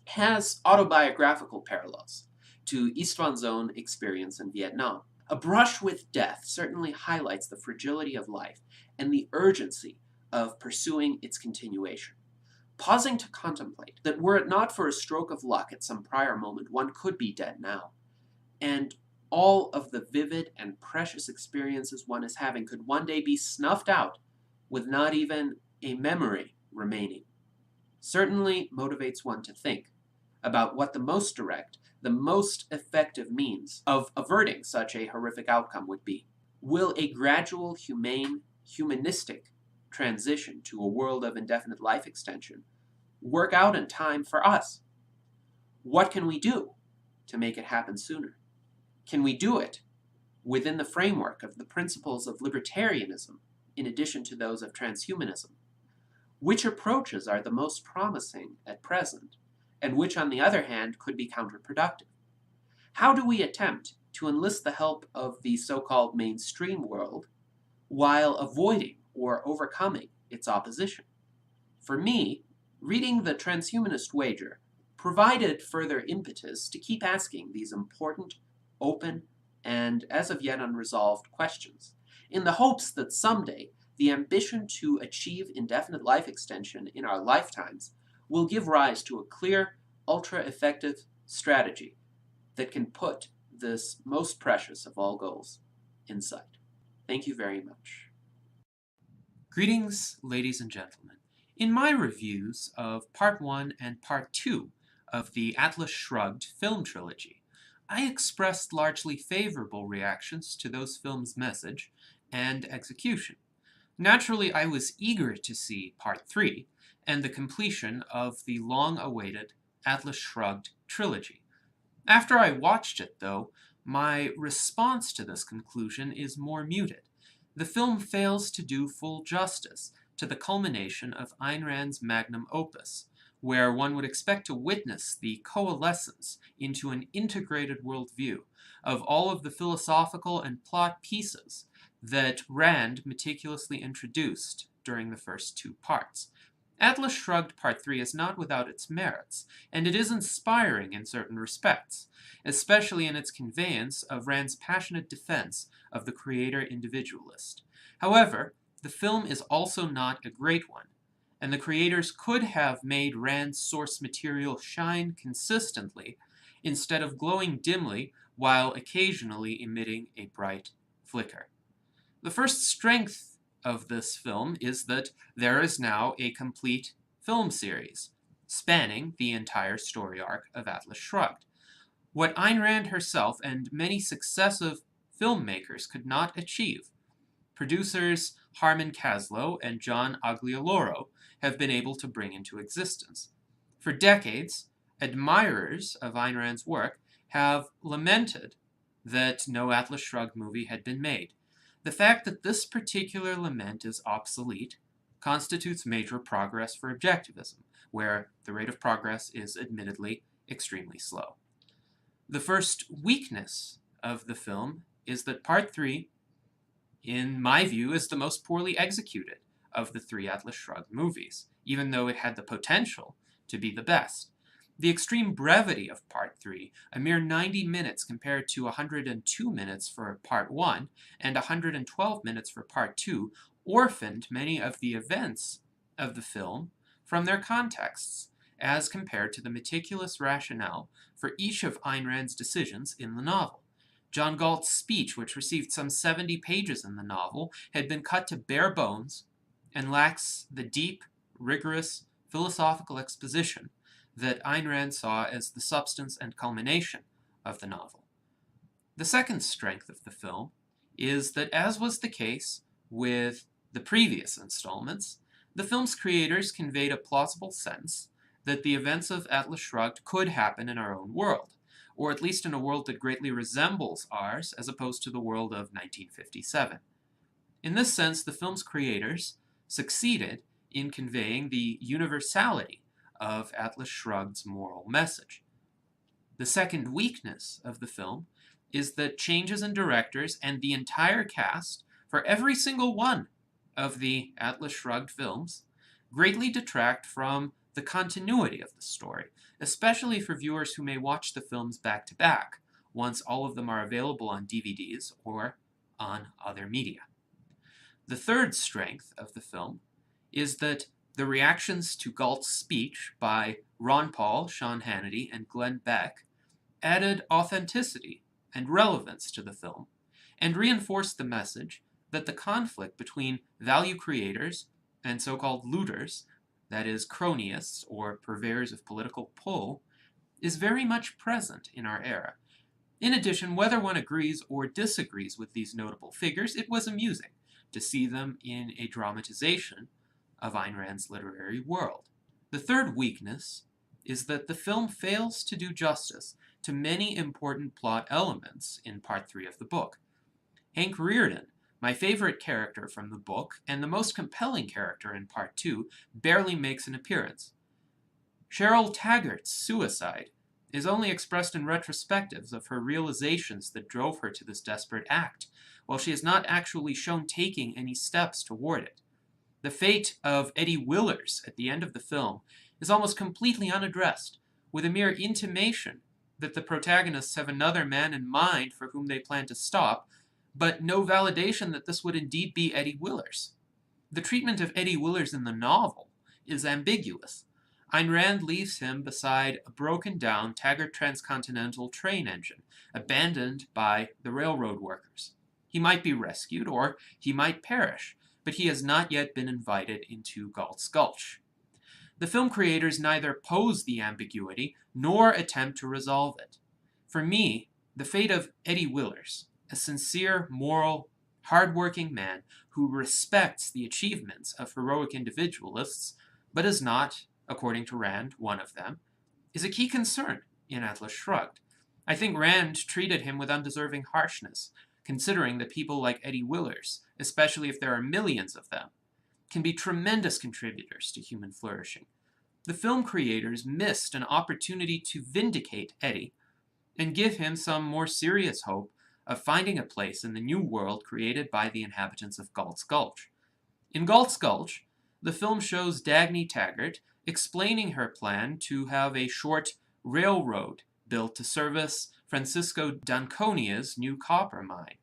has autobiographical parallels to Istvan's own experience in Vietnam. A brush with death certainly highlights the fragility of life and the urgency of pursuing its continuation. Pausing to contemplate that were it not for a stroke of luck at some prior moment, one could be dead now, and all of the vivid and precious experiences one is having could one day be snuffed out with not even a memory remaining, certainly motivates one to think about what the most direct, the most effective means of averting such a horrific outcome would be. Will a gradual, humane, humanistic transition to a world of indefinite life extension work out in time for us? What can we do to make it happen sooner? Can we do it within the framework of the principles of libertarianism in addition to those of transhumanism? Which approaches are the most promising at present, and which, on the other hand, could be counterproductive? How do we attempt to enlist the help of the so-called mainstream world while avoiding or overcoming its opposition? For me, reading The Transhumanist Wager provided further impetus to keep asking these important, open, and as of yet unresolved questions, in the hopes that someday the ambition to achieve indefinite life extension in our lifetimes will give rise to a clear, ultra-effective strategy that can put this most precious of all goals in sight. Thank you very much. Greetings, ladies and gentlemen. In my reviews of Part 1 and Part 2 of the Atlas Shrugged film trilogy, I expressed largely favorable reactions to those films' message and execution. Naturally, I was eager to see Part 3 and the completion of the long-awaited Atlas Shrugged trilogy. After I watched it, though, my response to this conclusion is more muted. The film fails to do full justice to the culmination of Ayn Rand's magnum opus, where one would expect to witness the coalescence into an integrated worldview of all of the philosophical and plot pieces that Rand meticulously introduced during the first two parts. Atlas Shrugged Part 3 is not without its merits, and it is inspiring in certain respects, especially in its conveyance of Rand's passionate defense of the creator individualist. However, the film is also not a great one, and the creators could have made Rand's source material shine consistently instead of glowing dimly while occasionally emitting a bright flicker. The first strength of this film is that there is now a complete film series, spanning the entire story arc of Atlas Shrugged. What Ayn Rand herself and many successive filmmakers could not achieve, producers Harman Kaslow and John Aglioloro have been able to bring into existence. For decades, admirers of Ayn Rand's work have lamented that no Atlas Shrugged movie had been made. The fact that this particular lament is obsolete constitutes major progress for objectivism, where the rate of progress is admittedly extremely slow. The first weakness of the film is that Part 3, in my view, is the most poorly executed of the three Atlas Shrugged movies, even though it had the potential to be the best. The extreme brevity of Part 3, a mere 90 minutes compared to 102 minutes for Part 1 and 112 minutes for Part 2, orphaned many of the events of the film from their contexts, as compared to the meticulous rationale for each of Ayn Rand's decisions in the novel. John Galt's speech, which received some 70 pages in the novel, had been cut to bare bones and lacks the deep, rigorous, philosophical exposition that Ayn Rand saw as the substance and culmination of the novel. The second strength of the film is that, as was the case with the previous installments, the film's creators conveyed a plausible sense that the events of Atlas Shrugged could happen in our own world, or at least in a world that greatly resembles ours as opposed to the world of 1957. In this sense, the film's creators succeeded in conveying the universality of Atlas Shrugged's moral message. The second weakness of the film is that changes in directors and the entire cast for every single one of the Atlas Shrugged films greatly detract from the continuity of the story, especially for viewers who may watch the films back to back once all of them are available on DVDs or on other media. The third strength of the film is that the reactions to Galt's speech by Ron Paul, Sean Hannity, and Glenn Beck added authenticity and relevance to the film, and reinforced the message that the conflict between value creators and so-called looters, that is, cronyists or purveyors of political pull, is very much present in our era. In addition, whether one agrees or disagrees with these notable figures, it was amusing to see them in a dramatization of Ayn Rand's literary world. The third weakness is that the film fails to do justice to many important plot elements in Part 3 of the book. Hank Rearden, my favorite character from the book, and the most compelling character in Part 2, barely makes an appearance. Cheryl Taggart's suicide is only expressed in retrospectives of her realizations that drove her to this desperate act, while she is not actually shown taking any steps toward it. The fate of Eddie Willers at the end of the film is almost completely unaddressed, with a mere intimation that the protagonists have another man in mind for whom they plan to stop, but no validation that this would indeed be Eddie Willers. The treatment of Eddie Willers in the novel is ambiguous. Ayn Rand leaves him beside a broken-down Taggart transcontinental train engine, abandoned by the railroad workers. He might be rescued, or he might perish, but he has not yet been invited into Galt's Gulch. The film creators neither pose the ambiguity nor attempt to resolve it. For me, the fate of Eddie Willers, a sincere, moral, hard-working man who respects the achievements of heroic individualists, but is not, according to Rand, one of them, is a key concern in Atlas Shrugged. I think Rand treated him with undeserving harshness, considering that people like Eddie Willers, especially if there are millions of them, can be tremendous contributors to human flourishing. The film creators missed an opportunity to vindicate Eddie and give him some more serious hope of finding a place in the new world created by the inhabitants of Galt's Gulch. In Galt's Gulch, the film shows Dagny Taggart explaining her plan to have a short railroad built to service Francisco d'Anconia's new copper mine.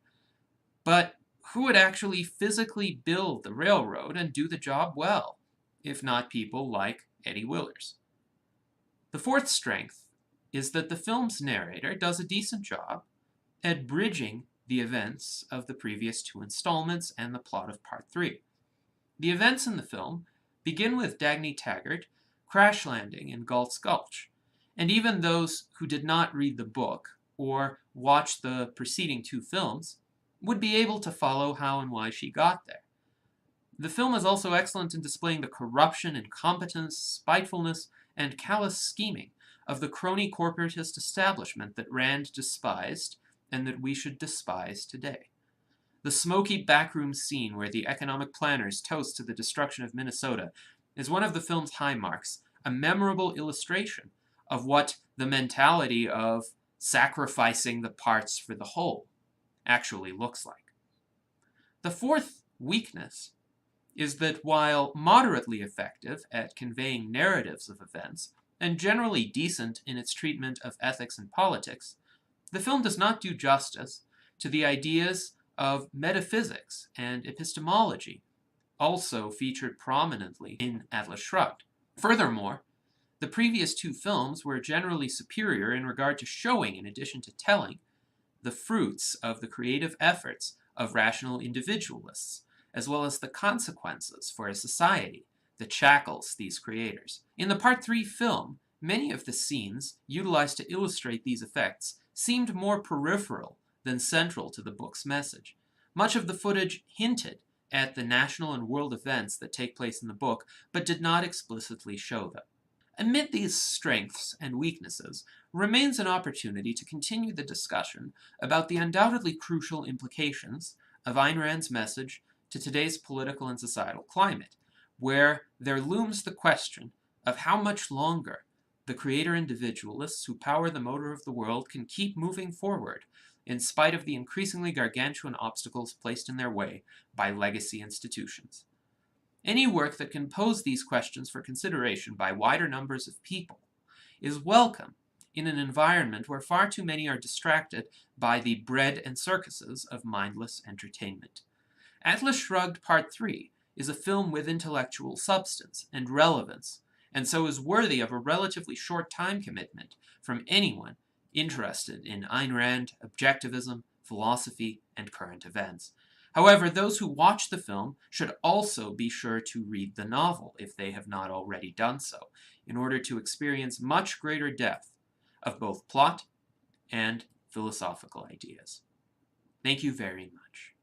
But who would actually physically build the railroad and do the job well, if not people like Eddie Willers? The fourth strength is that the film's narrator does a decent job at bridging the events of the previous two installments and the plot of Part 3. The events in the film begin with Dagny Taggart crash landing in Galt's Gulch, and even those who did not read the book or watch the preceding two films would be able to follow how and why she got there. The film is also excellent in displaying the corruption, incompetence, spitefulness, and callous scheming of the crony corporatist establishment that Rand despised and that we should despise today. The smoky backroom scene where the economic planners toast to the destruction of Minnesota is one of the film's high marks, a memorable illustration of what the mentality of sacrificing the parts for the whole actually looks like. The fourth weakness is that while moderately effective at conveying narratives of events, and generally decent in its treatment of ethics and politics, the film does not do justice to the ideas of metaphysics and epistemology, also featured prominently in Atlas Shrugged. Furthermore, the previous two films were generally superior in regard to showing, in addition to telling, the fruits of the creative efforts of rational individualists, as well as the consequences for a society that shackles these creators. In the Part 3 film, many of the scenes utilized to illustrate these effects seemed more peripheral than central to the book's message. Much of the footage hinted at the national and world events that take place in the book, but did not explicitly show them. Amid these strengths and weaknesses remains an opportunity to continue the discussion about the undoubtedly crucial implications of Ayn Rand's message to today's political and societal climate, where there looms the question of how much longer the creator individualists who power the motor of the world can keep moving forward in spite of the increasingly gargantuan obstacles placed in their way by legacy institutions. Any work that can pose these questions for consideration by wider numbers of people is welcome in an environment where far too many are distracted by the bread and circuses of mindless entertainment. Atlas Shrugged Part 3 is a film with intellectual substance and relevance, and so is worthy of a relatively short time commitment from anyone interested in Ayn Rand, objectivism, philosophy, and current events. However, those who watch the film should also be sure to read the novel, if they have not already done so, in order to experience much greater depth of both plot and philosophical ideas. Thank you very much.